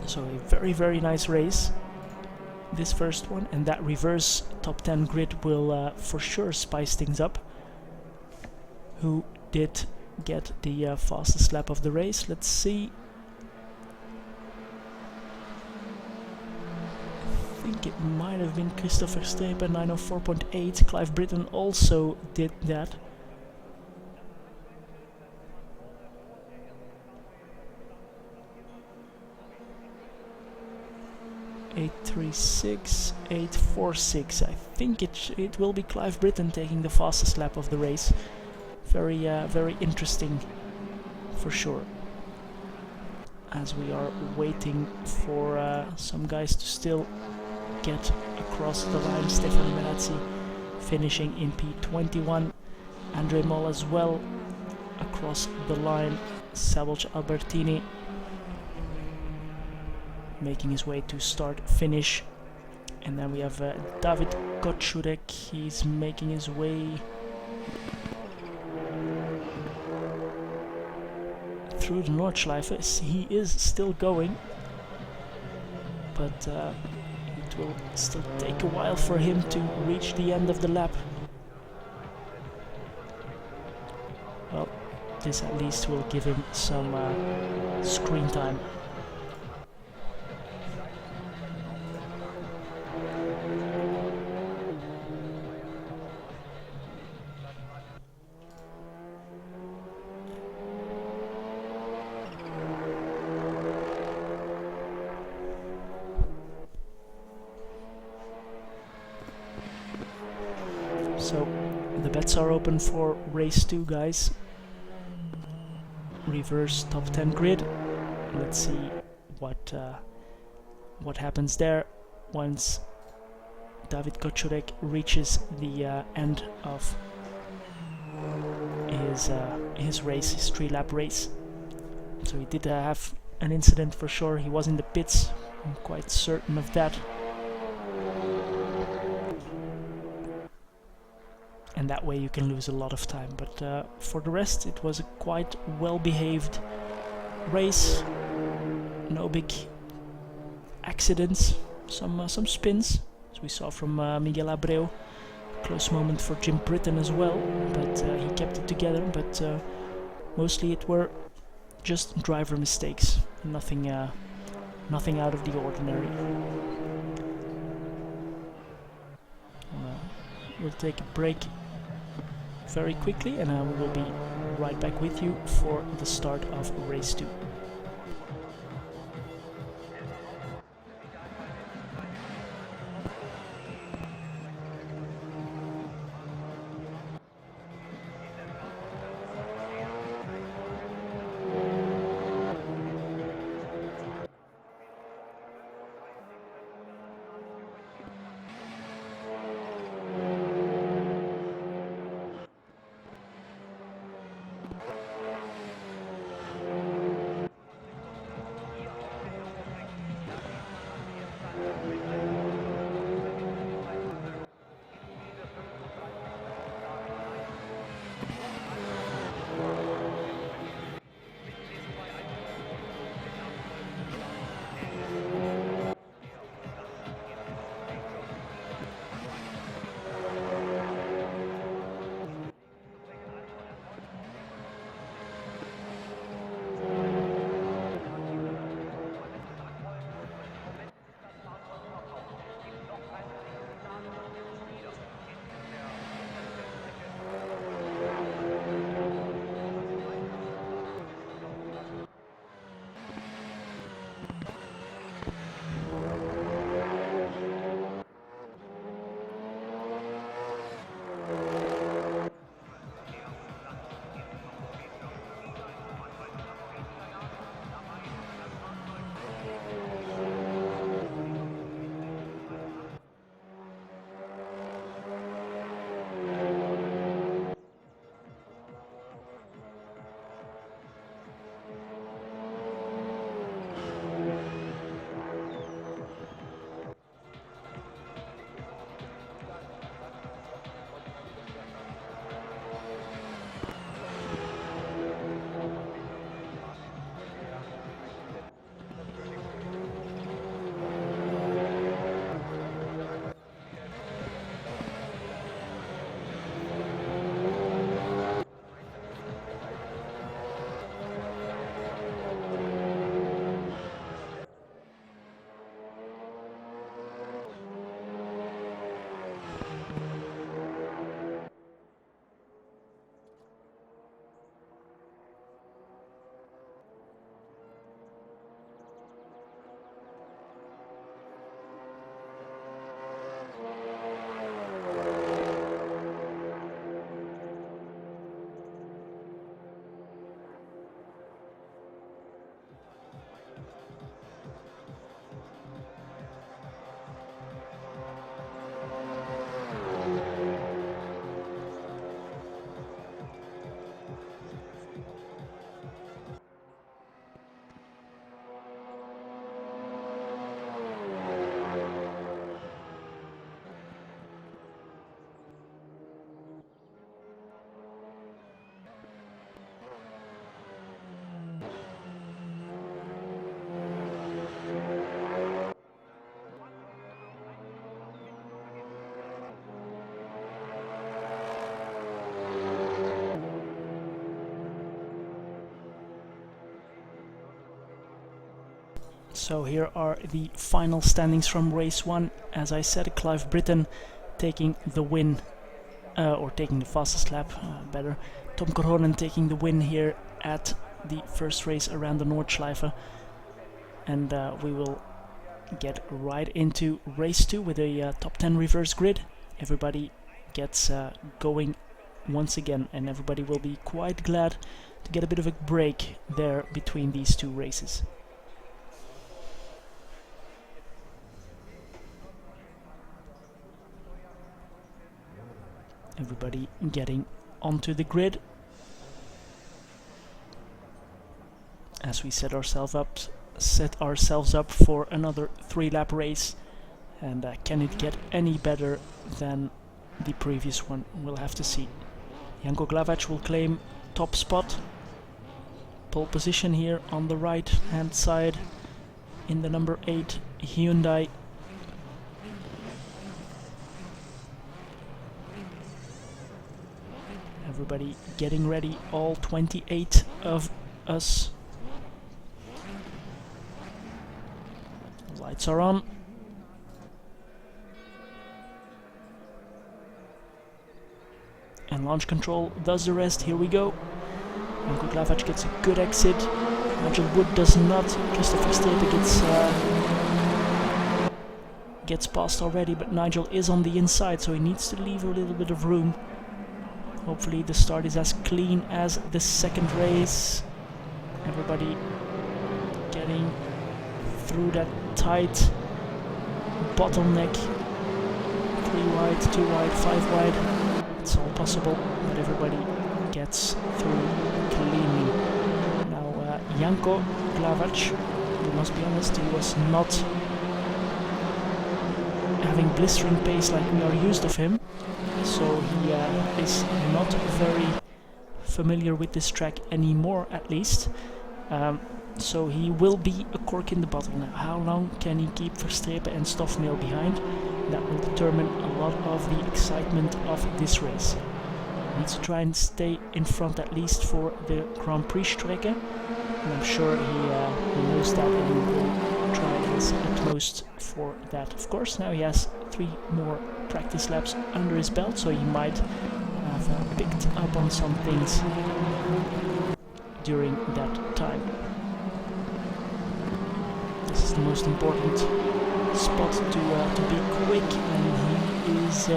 So a very nice race, this first one, and that reverse top 10 grid will for sure spice things up. Who did get the fastest lap of the race? Let's see. I think it might have been Christopher Stepen, 904.8. Clive Britton also did that. .836, 846. I think it will be Clive Britton taking the fastest lap of the race. Very interesting for sure, as we are waiting for some guys to still get across the line. Stefano Merazzi finishing in P21, Andre Moll as well across the line, Savolj Albertini making his way to start finish, and then we have David Kotschurek. He's making his way through the Nordschleife. He is still going, but it will still take a while for him to reach the end of the lap. Well, this at least will give him some screen time. So the bets are open for race 2, guys. Reverse top 10 grid. Let's see what happens there once David Kotschurek reaches the end of his race, his 3-lap race. So he did have an incident for sure. He was in the pits, I'm quite certain of that. And that way you can lose a lot of time, but for the rest it was a quite well-behaved race. No big accidents, some spins, as we saw from Miguel Abreu. Close moment for Jim Britton as well, but he kept it together. But mostly it were just driver mistakes, nothing nothing out of the ordinary. We'll take a break very quickly, and we will be right back with you for the start of race 2. So here are the final standings from race 1. As I said, Clive Britton taking the win, or taking the fastest lap, better. Tom Korhonen taking the win here at the first race around the Nordschleife. And we will get right into race 2 with a top 10 reverse grid. Everybody gets going once again, and everybody will be quite glad to get a bit of a break there between these two races. Everybody getting onto the grid as we set ourselves up for another 3-lap race. And can it get any better than the previous one? We'll have to see. Janko Glavac will claim top spot, pole position here on the right hand side in the number 8 Hyundai. Everybody getting ready, all 28 of us Lights are on. And launch control does the rest. Here we go. Janko Glavac gets a good exit. Nigel Wood does not. Christopher Strepe gets past already, but Nigel is on the inside, so he needs to leave a little bit of room. Hopefully the start is as clean as the second race. Everybody getting through that tight bottleneck. 3 wide, 2 wide, 5 wide. It's all possible, but everybody gets through cleanly. Now Janko Glavac, we must be honest, he was not having blistering pace like we are used of him, so he is not very familiar with this track anymore, at least. So he will be a cork in the bottle now. How long can he keep Verstrepe and Stoffmeel behind? That will determine a lot of the excitement of this race. He needs to try and stay in front at least for the Grand Prix Strecke, and I'm sure he knows that, and he will try his utmost for that. Of course, now he has 3 more practice laps under his belt, so he might have picked up on some things during that time. This is the most important spot to be quick, and he is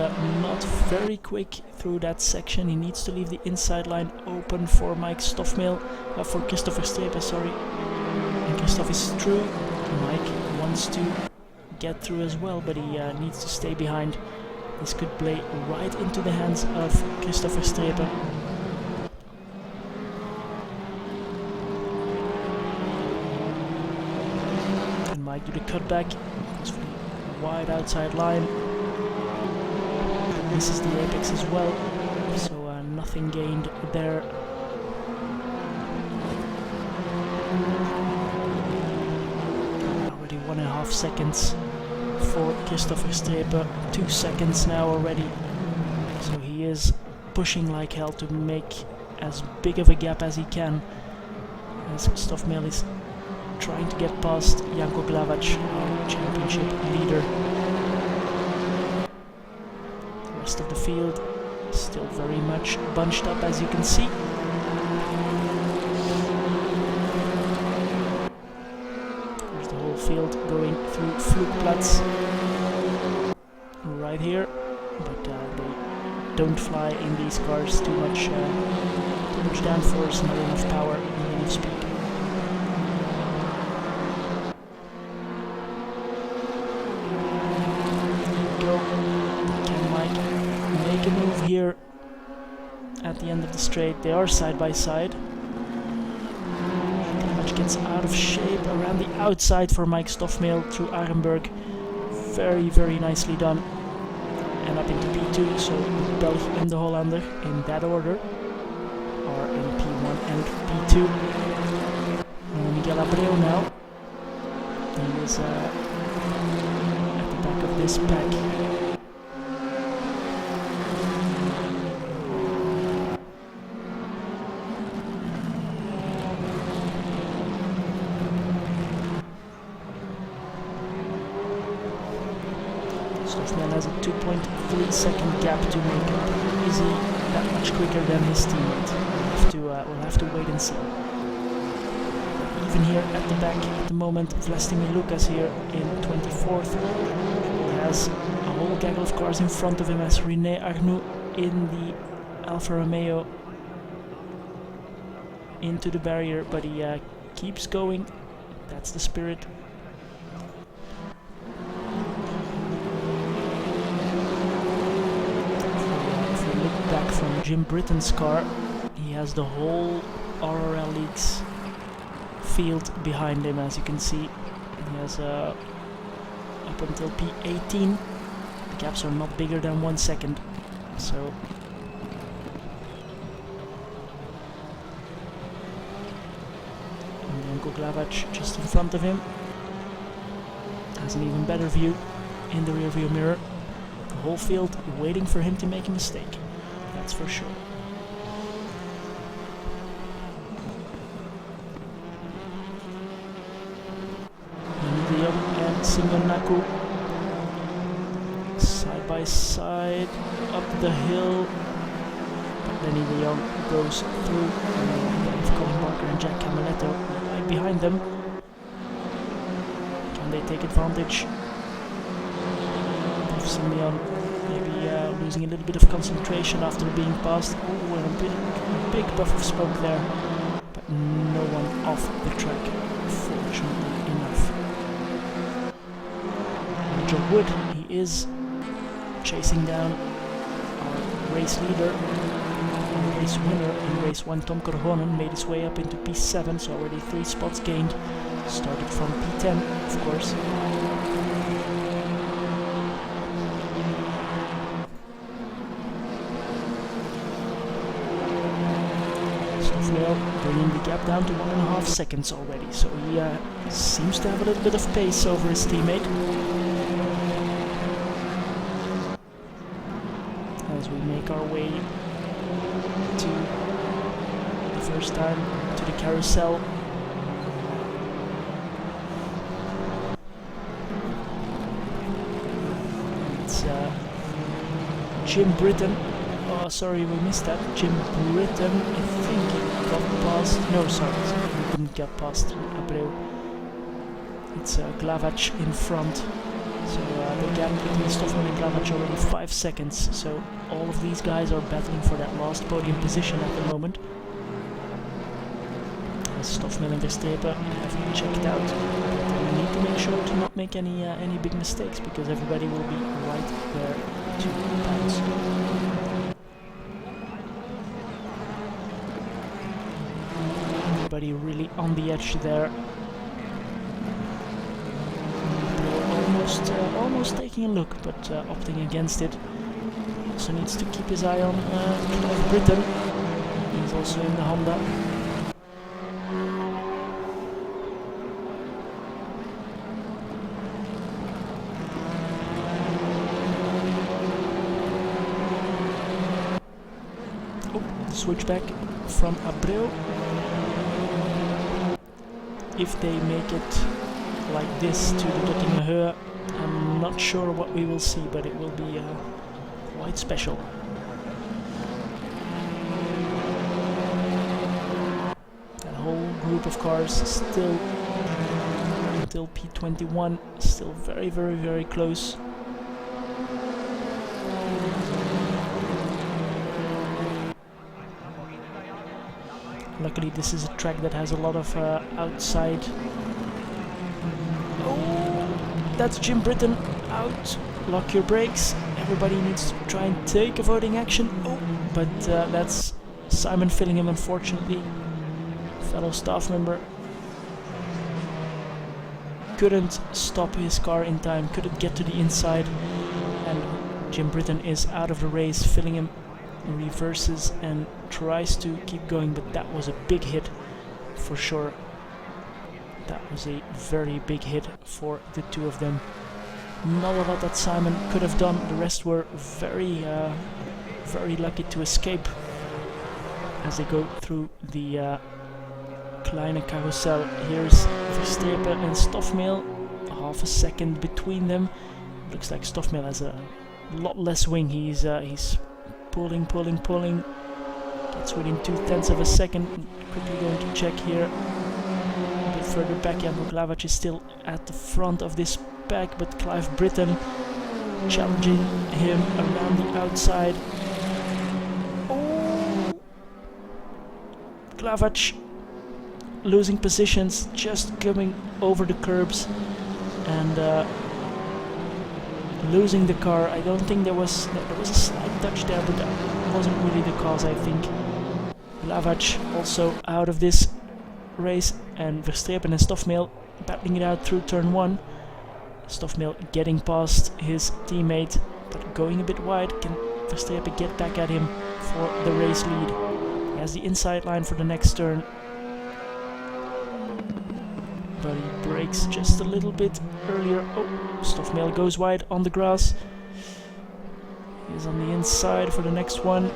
not very quick through that section. He needs to leave the inside line open for Mike Stoffmeel, for Christopher Strepe, sorry. And Christoph is through. Mike wants to get through as well, but he needs to stay behind. This could play right into the hands of Christopher Strepe. And Mike do the cutback. Goes for the wide outside line. This is the apex as well, so nothing gained there. Already 1.5 seconds for Christopher Strepe, 2 seconds now already. So he is pushing like hell to make as big of a gap as he can, as Stoffmeel is trying to get past Janko Glavac, our championship leader. The rest of the field still very much bunched up, as you can see. There's the whole field going through Flugplatz right here, but they don't fly in these cars. Too much downforce, not enough power, not enough speed. Make a move here at the end of the straight. They are side by side. Glavac gets out of shape around the outside for Mike Stoffmeel through Arenberg. Very, very nicely done. And up into P2, so the Belg and the Hollander in that order are in P1 and P2. And Miguel Abreu now. He is at the back of this pack. Stoffmeel has a 2.3 second gap to make up. Is he that much quicker than his teammate? We'll have to wait and see. Even here at the back at the moment, Vlastimir Lucas here in 24th. He has a whole gaggle of cars in front of him as René Arnoux in the Alfa Romeo into the barrier, but he keeps going. That's the spirit. Back from Jim Britton's car, he has the whole RRLeagues field behind him, as you can see. He has up until P18. The gaps are not bigger than 1 second, so and Janko Glavac just in front of him has an even better view in the rearview mirror. The whole field waiting for him to make a mistake. That's for sure. And Simeon Naku. Side by side, up the hill. But Lenny de Jong goes through. And Colin Barker and Jack Camaletto right behind them. Can they take advantage of Simeon? Maybe losing a little bit of concentration after being passed. Oh, and a big puff of smoke there. But no one off the track, fortunately enough. Joe Wood, he is chasing down our race leader, race winner in race 1, Tom Korhonen, made his way up into P7, so already 3 spots gained. Started from P10, of course. Bringing the gap down to 1.5 seconds already, so he seems to have a little bit of pace over his teammate. As we make our way to the first time to the carousel. It's Jim Britton. Oh, sorry, we missed that. Jim Britton, I think he got past. No, sorry, he didn't get past Abreu. It's Glavac in front. So the gap between Stoffman and Glavac already 5 seconds. So all of these guys are battling for that last podium position at the moment. As Stoffman and Verstappen have checked out. We need to make sure to not make any big mistakes, because everybody will be right there to pounce. Everybody really on the edge there. Almost taking a look, but opting against it. Also needs to keep his eye on Britton. He's also in the Honda. Oh, switchback from Abreu. If they make it like this to the Dottingheur, I'm not sure what we will see, but it will be quite special. That whole group of cars still until P21, still very close. Luckily this is a track that has a lot of outside. Oh, that's Jim Britton out. Lock your brakes. Everybody needs to try and take avoiding action. Oh, but that's Simon Fillingham, unfortunately. Fellow staff member. Couldn't stop his car in time, couldn't get to the inside. And Jim Britton is out of the race. Fillingham reverses and tries to keep going, but that was a big hit for sure. That was a very big hit for the two of them. Not a lot that Simon could have done. The rest were very lucky to escape as they go through the Kleine Carousel. Here's Verstappen and Stoffmeel, half a second between them. Looks like Stoffmeel has a lot less wing. He's pulling. Gets within 0.2 of a second. Quickly going to check here. A bit further back, Janko Glavac is still at the front of this pack, but Clive Britton challenging him around the outside. Oh! Glavac losing positions, just coming over the curbs and losing the car. I don't think there was a slight touch there, but that wasn't really the cause, I think. Glavac also out of this race, and Verstappen and Stoffmeel battling it out through turn 1. Stoffmeel getting past his teammate, but going a bit wide. Can Verstappen get back at him for the race lead? He has the inside line for the next turn, but he brakes just a little bit earlier. Oh, Stoffmeel goes wide on the grass. He's on the inside for the next one.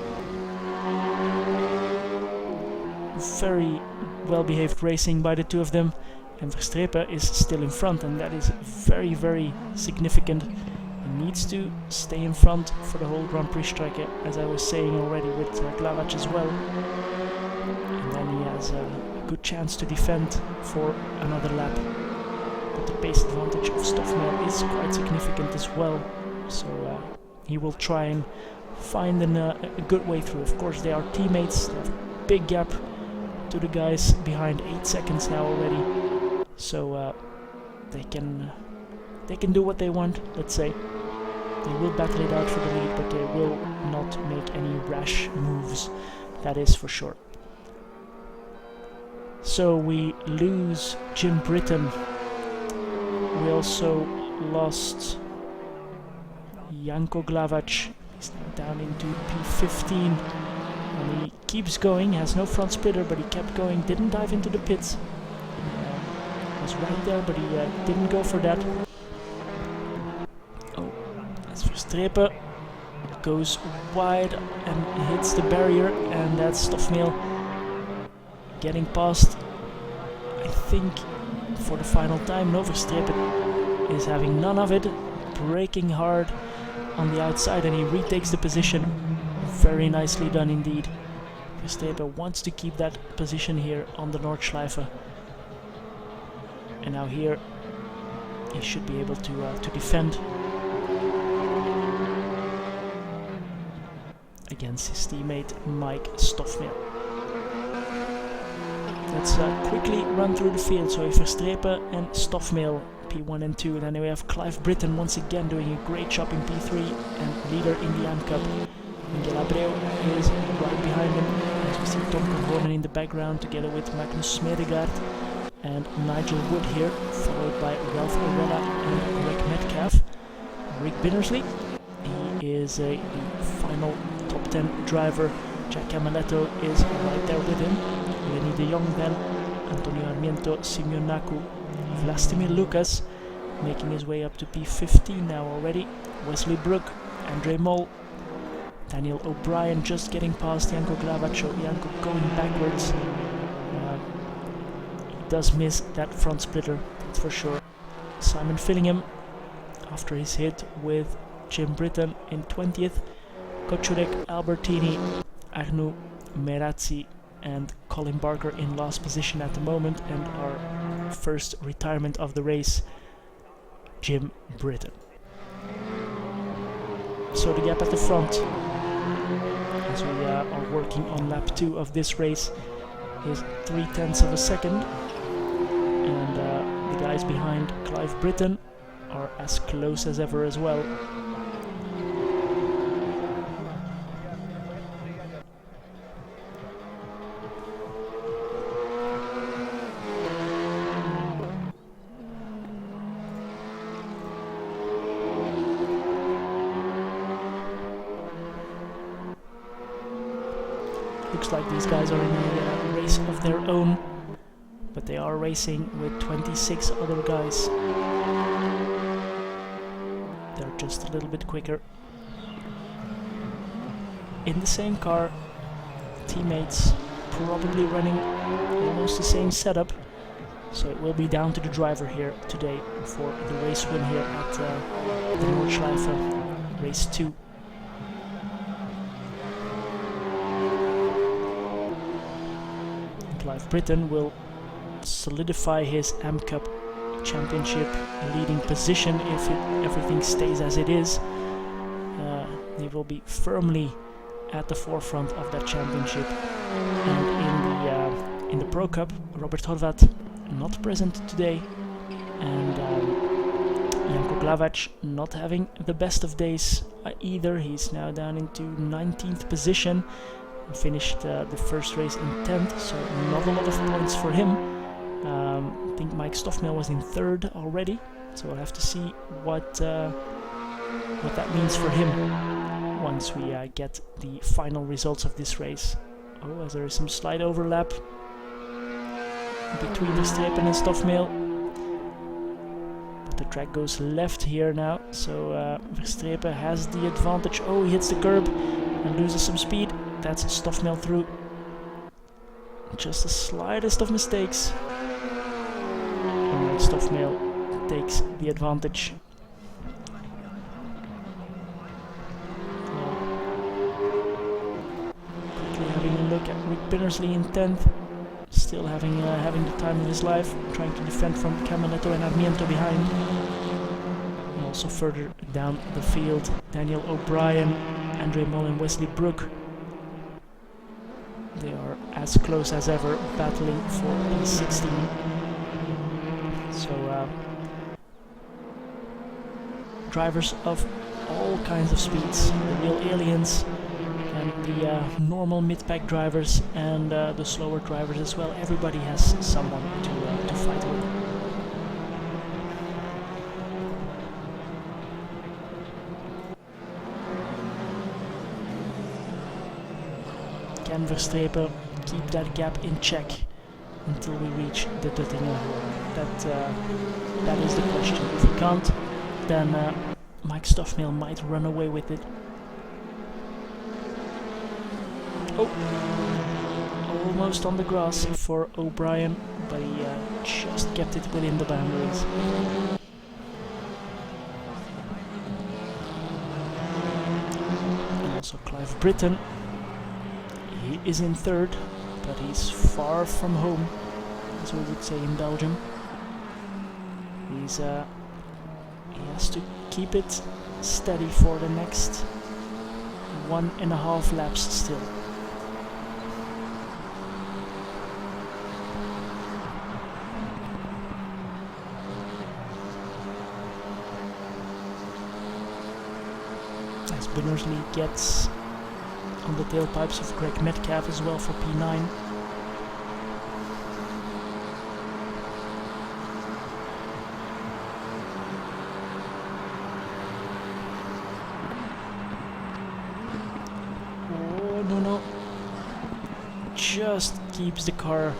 Very well behaved racing by the two of them. And Verstrepen is still in front, and that is very, very significant. He needs to stay in front for the whole Grand Prix striker, as I was saying already with Glavac as well. And then he has a good chance to defend for another lap. But the pace advantage of Stoffmel is quite significant as well, so he will try and find a good way through. Of course, they are teammates. They have a big gap to the guys behind, 8 seconds now already. So they can do what they want, let's say. They will battle it out for the lead, but they will not make any rash moves, that is for sure. So we lose Jim Britton. We also lost Janko Glavac. He's now down into P15. And he keeps going, has no front splitter, but he kept going, didn't dive into the pits. Was right there, but he didn't go for that. Oh, that's Verstrepen. Goes wide and hits the barrier, and that's Stoffmel getting past, I think, for the final time. No, Verstrepen is having none of it, braking hard on the outside, and he retakes the position. Very nicely done indeed. Verstrepen wants to keep that position here on the Nordschleife. And now here he should be able to defend against his teammate Mike Stoffmel. Let's quickly run through the field. So Verstrepen and Stoffmel, P1 and 2. And then we have Clive Britton once again doing a great job in P3 and leader in the AM Cup. Miguel Abreu is right behind him. As we see Tom Corhonen in the background together with Magnus Smedegaard and Nigel Wood here, followed by Ralph Orella and Greg Metcalf. Rick Binnersley, he is the final top 10 driver. Jack Camaletto is right there with him. Lenny de Jong then, Antonio Armiento, Simeon Naku, Vlastimir Lucas making his way up to P15 now already. Wesley Brook, Andre Mol, Daniel O'Brien just getting past Janko Glavac. Janko going backwards. Does miss that front splitter, that's for sure. Simon Fillingham, after his hit with Jim Britton in 20th. Kocurek, Albertini, Arnoux, Merazzi and Colin Barker in last position at the moment, and our first retirement of the race, Jim Britton. So the gap at the front, as we are working on lap 2 of this race, is 0.3 of a second. And the guys behind Clive Britton are as close as ever as well. Looks like these guys are in a race of their own, but they are racing with 26 other guys. They're just a little bit quicker. In the same car, teammates probably running almost the same setup, so it will be down to the driver here today for the race win here at the Nordschleife race 2. Clive Britton will solidify his AM Cup championship leading position if everything stays as it is. He will be firmly at the forefront of that championship. And in the Pro Cup, Robert Horvat not present today, and Janko Glavac not having the best of days either. He's now down into 19th position. Finished the first race in 10th, so not a lot of points for him. I think Mike Stoffmel was in 3rd already, so we'll have to see what that means for him once we get the final results of this race. Oh, as there is some slight overlap between Verstrepen and Stoffmel. But the track goes left here now, so Verstrepen has the advantage. Oh, he hits the curb and loses some speed. That's Stoffmel through. Just the slightest of mistakes. Stoffmehl takes the advantage. Quickly having a look at Rick Binnersley in 10th, still having the time of his life, trying to defend from Camiletto and Armiento behind. And also further down the field, Daniel O'Brien, Andre Mol and Wesley Brook. They are as close as ever, battling for P16. So drivers of all kinds of speeds, the real aliens and the normal mid-pack drivers and the slower drivers as well. Everybody has someone to fight with. Can Verstappen keep that gap in check until we reach the Duttinger? That is the question. If he can't, then Mike Stoffmehl might run away with it. Oh, almost on the grass for O'Brien, but he just kept it within the boundaries. And also Clive Britton. He is in 3rd, but he's far from home, as we would say in Belgium. He has to keep it steady for the next 1.5 laps still. As Binnersley gets on the tailpipes of Greg Metcalf as well for P9. Oh, no. Just keeps the car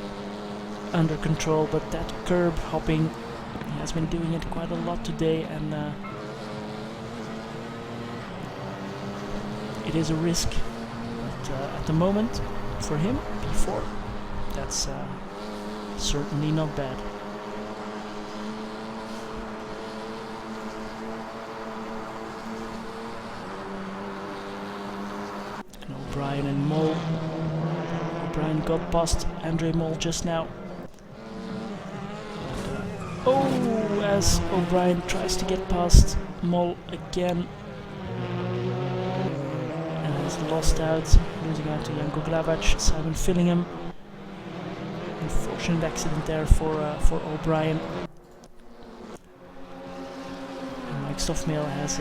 under control, but that curb hopping, he has been doing it quite a lot today, and it is a risk. At the moment, for him, P4, that's certainly not bad. And O'Brien and Mol. O'Brien got past Andre Mol just now. Oh, as O'Brien tries to get past Mol again. Lost out, losing out to Janko Glavac, Simon Fillingham. Unfortunate accident there for O'Brien. And Mike Stoffmehl has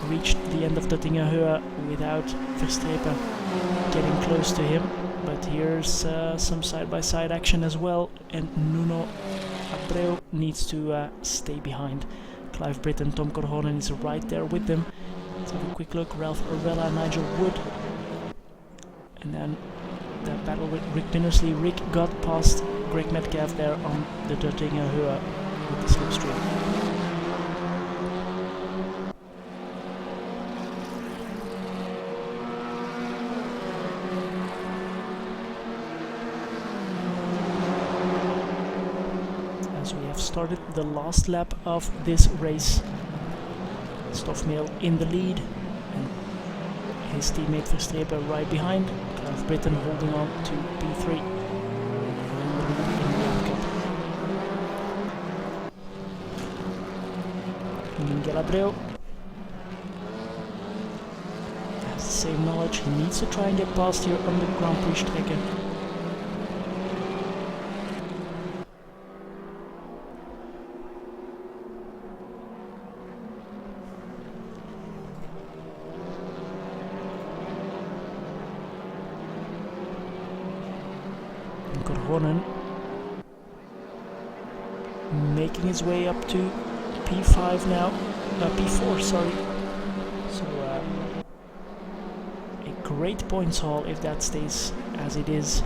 reached the end of Duttinger Höhe without Verstappen getting close to him. But here's some side-by-side action as well, and Nuno Abreu needs to stay behind. Clive Britton, Tom Korhonen is right there with them. Let's have a quick look. Ralph Orvella, Nigel Wood. And then that battle with Rick Binnersley. Rick got past Greg Metcalf there on the Duttinger Höhe with the slipstream. As we have started the last lap of this race. Stoffmehl in the lead, and his teammate Verstappen right behind. Clive Britton holding on to P3 in the lead in the World Cup. Miguel Abreu has the same knowledge. He needs to try and get past here on the Grand Prix Strecke. Korhonen making his way up to P5 now, P4, sorry. So a great points haul if that stays as it is.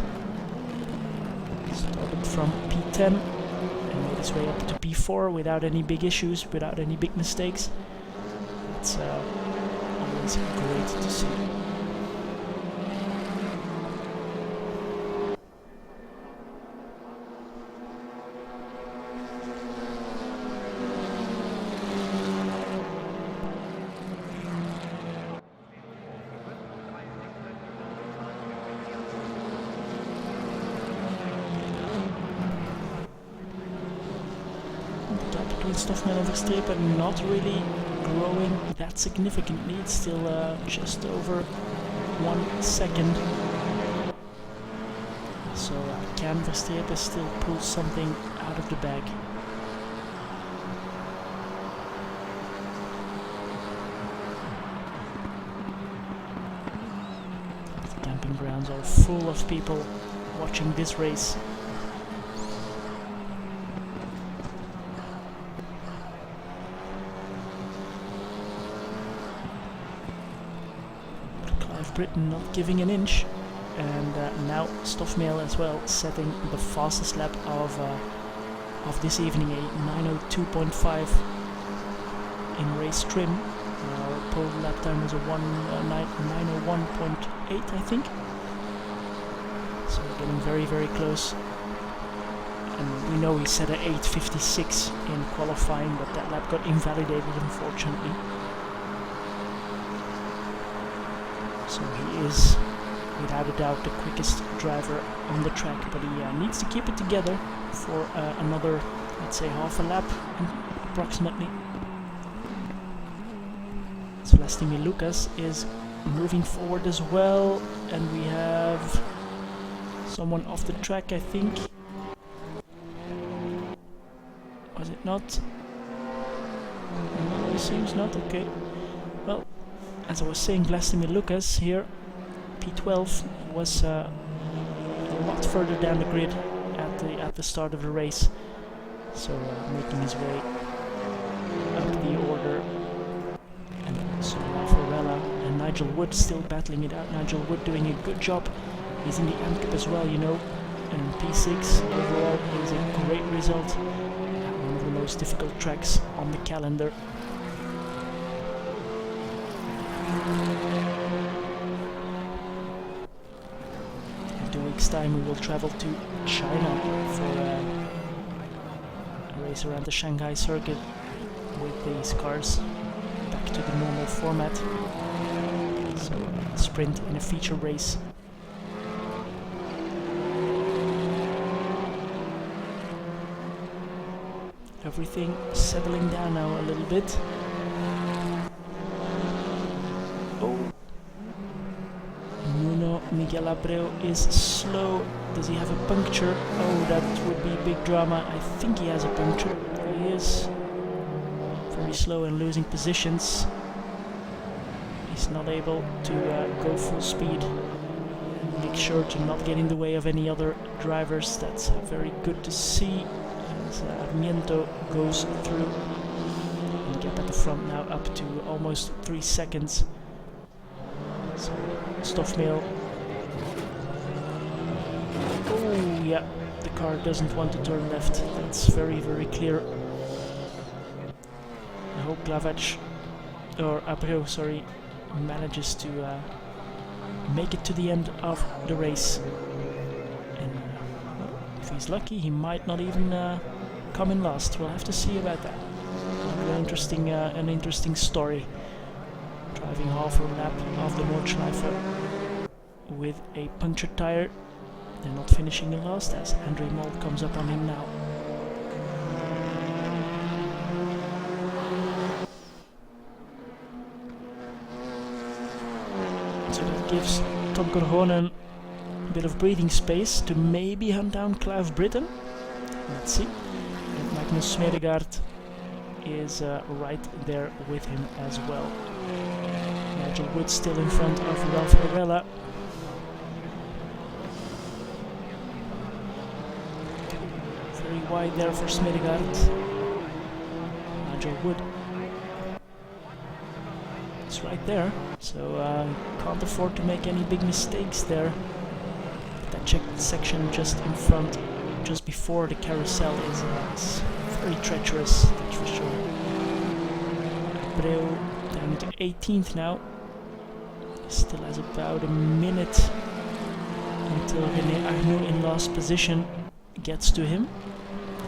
Started from P10 and made his way up to P4 without any big issues, without any big mistakes. It's always great to see. between Stoffman and Verstappen, not really growing that significantly. It's still just over 1 second. So can Verstappen still pull something out of the bag? The camping grounds are full of people watching this race. Clive Britton not giving an inch. And now Stoffmeel as well, setting the fastest lap of this evening, a 9:02.5 in race trim. Our pole lap time was a 9:01.8, I think. So we're getting very, very close. And we know he set a 8:56 in qualifying, but that lap got invalidated, unfortunately. So he is, without a doubt, the quickest driver on the track, but he needs to keep it together for another, let's say, half a lap approximately. So Vlastimir Lucas is moving forward as well, and we have someone off the track, I think. Was it not? No, it seems not. Okay. Well, as I was saying, Vlastimir Lucas here, P12, was a lot further down the grid at the start of the race, so making his way up the order. And so Farella and Nigel Wood still battling it out. Nigel Wood doing a good job. He's in the AMP Cup as well, you know, and P6 overall is a great result. One of the most difficult tracks on the calendar. Time we will travel to China for a race around the Shanghai circuit with these cars back to the normal format. So a sprint in a feature race. Everything settling down now a little bit. Miguel Abreu is slow. Does he have a puncture? Oh, that would be big drama. I think he has a puncture. He is very slow and losing positions. He's not able to go full speed. Make sure to not get in the way of any other drivers. That's very good to see as Miento goes through and get at the front now, up to almost 3 seconds. So Stoffmeel. Oh yeah, the car doesn't want to turn left. That's very, very clear. I hope Abreu, sorry, manages to make it to the end of the race. And if he's lucky, he might not even come in last. We'll have to see about that. An interesting story. Driving half a lap of the Nordschleife with a punctured tire. They're not finishing in last as Andre Mold comes up on him now. So that gives Tom Korhonen a bit of breathing space to maybe hunt down Clive Britton. Let's see. And Magnus Smedegaard is right there with him as well. Nigel Wood still in front of Ralph Arella. Very wide there for Smedegaard. Nigel Wood is right there, so can't afford to make any big mistakes there. That checked section just in front, just before the carousel, is very treacherous, that's for sure. Abreu down to 18th now. Still has about a minute until René Arnoux in last position gets to him.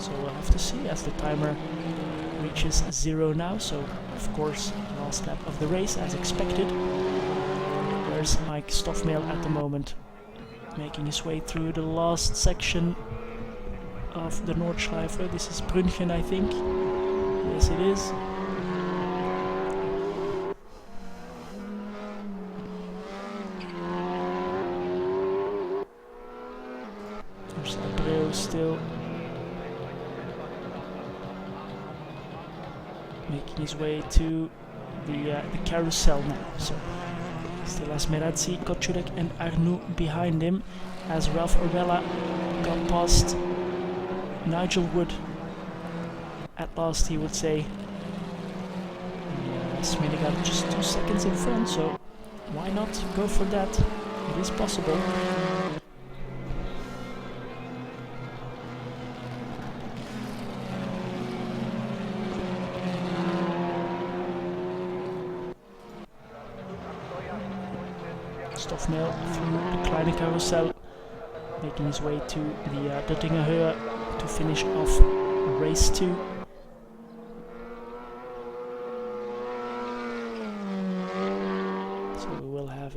So we'll have to see as the timer reaches 0 now. So of course, last lap of the race as expected. There's Mike Stoffmeel at the moment, making his way through the last section of the Nordschleife. This is Brünchen, I think. Yes, it is. There's Abreu still making his way to the carousel now. So still has Merazzi, Kochurek and Arnoux behind him, as Ralph Orella got past Nigel Wood at last, he would say. Smedegaard just 2 seconds in front, so why not go for that? It is possible. Stoffmeel through the Kleine Carousel, making his way to the Duttinger Höhe to finish off race 2. So we will have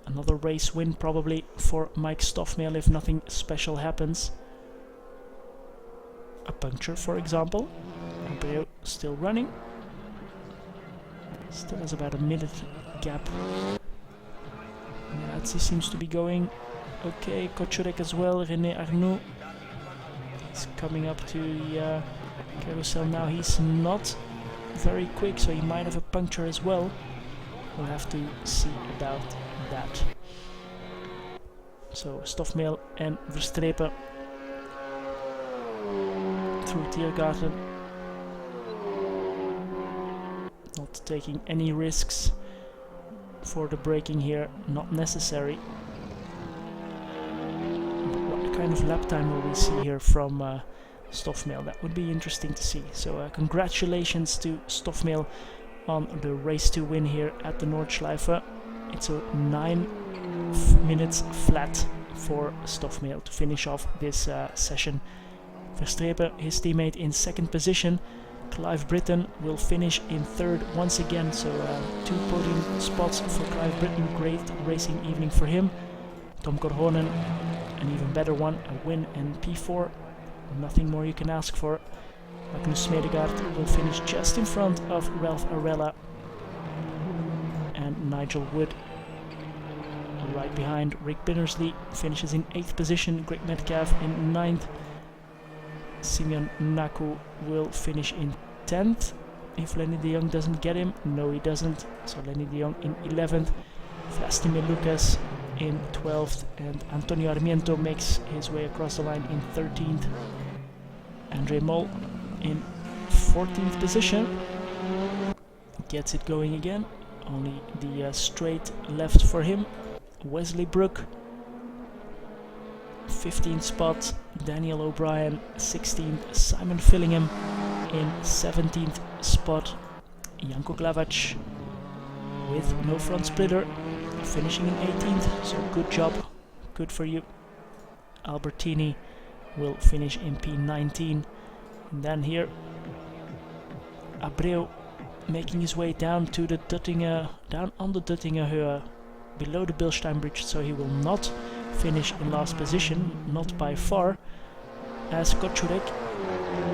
another race win probably for Mike Stoffmeel if nothing special happens. A puncture, for example. Abreu still running. Still has about a minute gap. Merazzi seems to be going okay. Kochurek as well. René Arnoux. He's coming up to the carousel now. He's not very quick, so he might have a puncture as well. We'll have to see about that. So Stoffmeel and Verstrepen through Tiergarten. Not taking any risks for the braking here, not necessary. But what kind of lap time will we see here from Stoffmeel? That would be interesting to see. So congratulations to Stoffmeel on the race 2 win here at the Nordschleife. It's a 9 minutes flat for Stoffmeel to finish off this session. Verstrepen, his teammate, in 2nd position. Clive Britton will finish in 3rd once again, so 2 podium spots for Clive Britton. Great racing evening for him. Tom Korhonen, an even better one, a win in P4. Nothing more you can ask for. Magnus Smedegaard will finish just in front of Ralph Orella and Nigel Wood. Right behind, Rick Binnersley finishes in 8th position, Greg Metcalf in 9th. Simeon Naku will finish in 10th if Lenny de Jong doesn't get him. No, he doesn't. So Lenny de Jong in 11th. Vlastimir Lucas in 12th. And Antonio Armiento makes his way across the line in 13th. Andre Mol in 14th position. Gets it going again. Only the straight left for him. Wesley Brook, 15th spot. Daniel O'Brien, 16th. Simon Fillingham in 17th spot. Janko Glavac with no front splitter, finishing in 18th. So good job, good for you. Albertini will finish in P19. And then here, Abreu making his way down to the Duttinger, down on the Duttinger Höhe, below the Bilstein Bridge, so he will not finish in last position, not by far, as Kochurek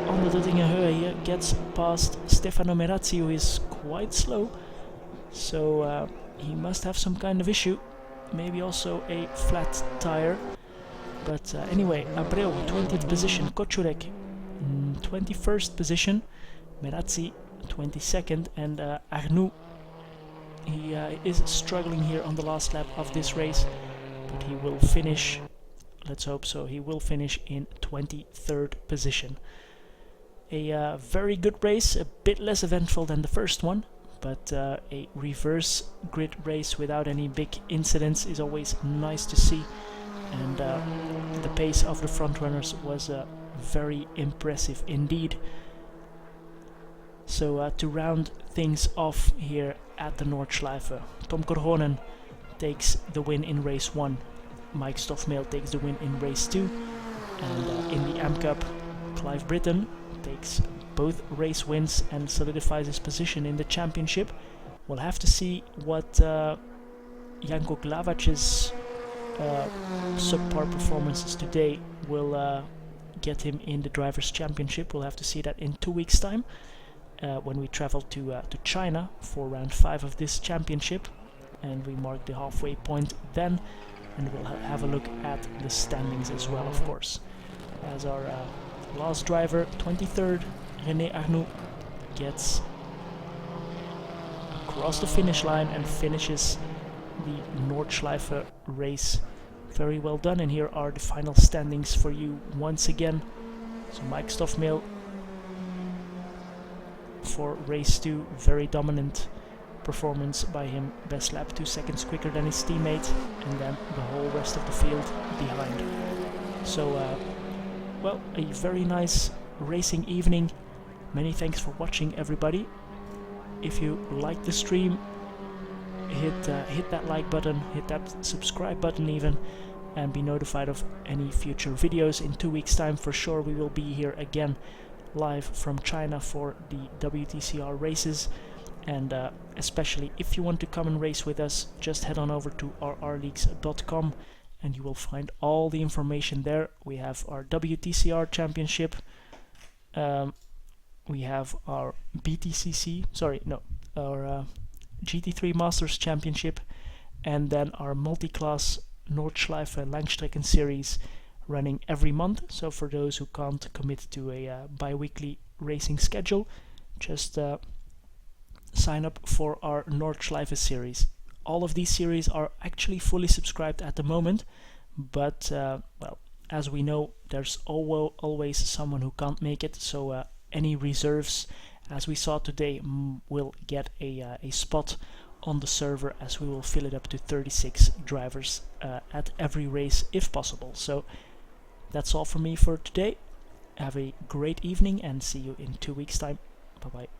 on the Duttinger Höhe here gets past Stefano Merazzi, who is quite slow, so he must have some kind of issue, maybe also a flat tire. But anyway, Abreu 20th position, Kochurek 21st position, Merazzi 22nd, and Arnoux, he is struggling here on the last lap of this race, but he will finish, let's hope so, he will finish in 23rd position. A very good race, a bit less eventful than the first one, but a reverse grid race without any big incidents is always nice to see, and the pace of the front runners was very impressive indeed. So to round things off here at the Nordschleife, Tom Korhonen takes the win in race 1, Mike Stoffmeel takes the win in race 2, and in the AM Cup, Clive Britton takes both race wins and solidifies his position in the championship. We'll have to see what Janko Glavac's subpar performances today will get him in the Drivers' Championship. We'll have to see that in 2 weeks' time when we travel to China for round 5 of this championship, and we mark the halfway point then, and we'll have a look at the standings as well, of course. As our last driver, 23rd, René Arnoux, gets across the finish line and finishes the Nordschleife race. Very well done, and here are the final standings for you once again. So Mike Stoffmehl for race 2, very dominant performance by him, best lap 2 seconds quicker than his teammate, and then the whole rest of the field behind. So well, a very nice racing evening. Many thanks for watching, everybody. If you like the stream, hit that like button, hit that subscribe button even, and be notified of any future videos. In 2 weeks' time for sure we will be here again live from China for the WTCR races, and especially if you want to come and race with us, just head on over to rrleagues.com and you will find all the information there. We have our WTCR championship, we have our our GT3 Masters Championship, and then our multi-class Nordschleife Langstrecken series running every month. So for those who can't commit to a bi-weekly racing schedule, just sign up for our Nordschleife series. All of these series are actually fully subscribed at the moment, but well, as we know, there's always someone who can't make it, so any reserves, as we saw today, will get a spot on the server, as we will fill it up to 36 drivers at every race if possible. So that's all from me for today. Have a great evening and see you in 2 weeks' time. Bye bye.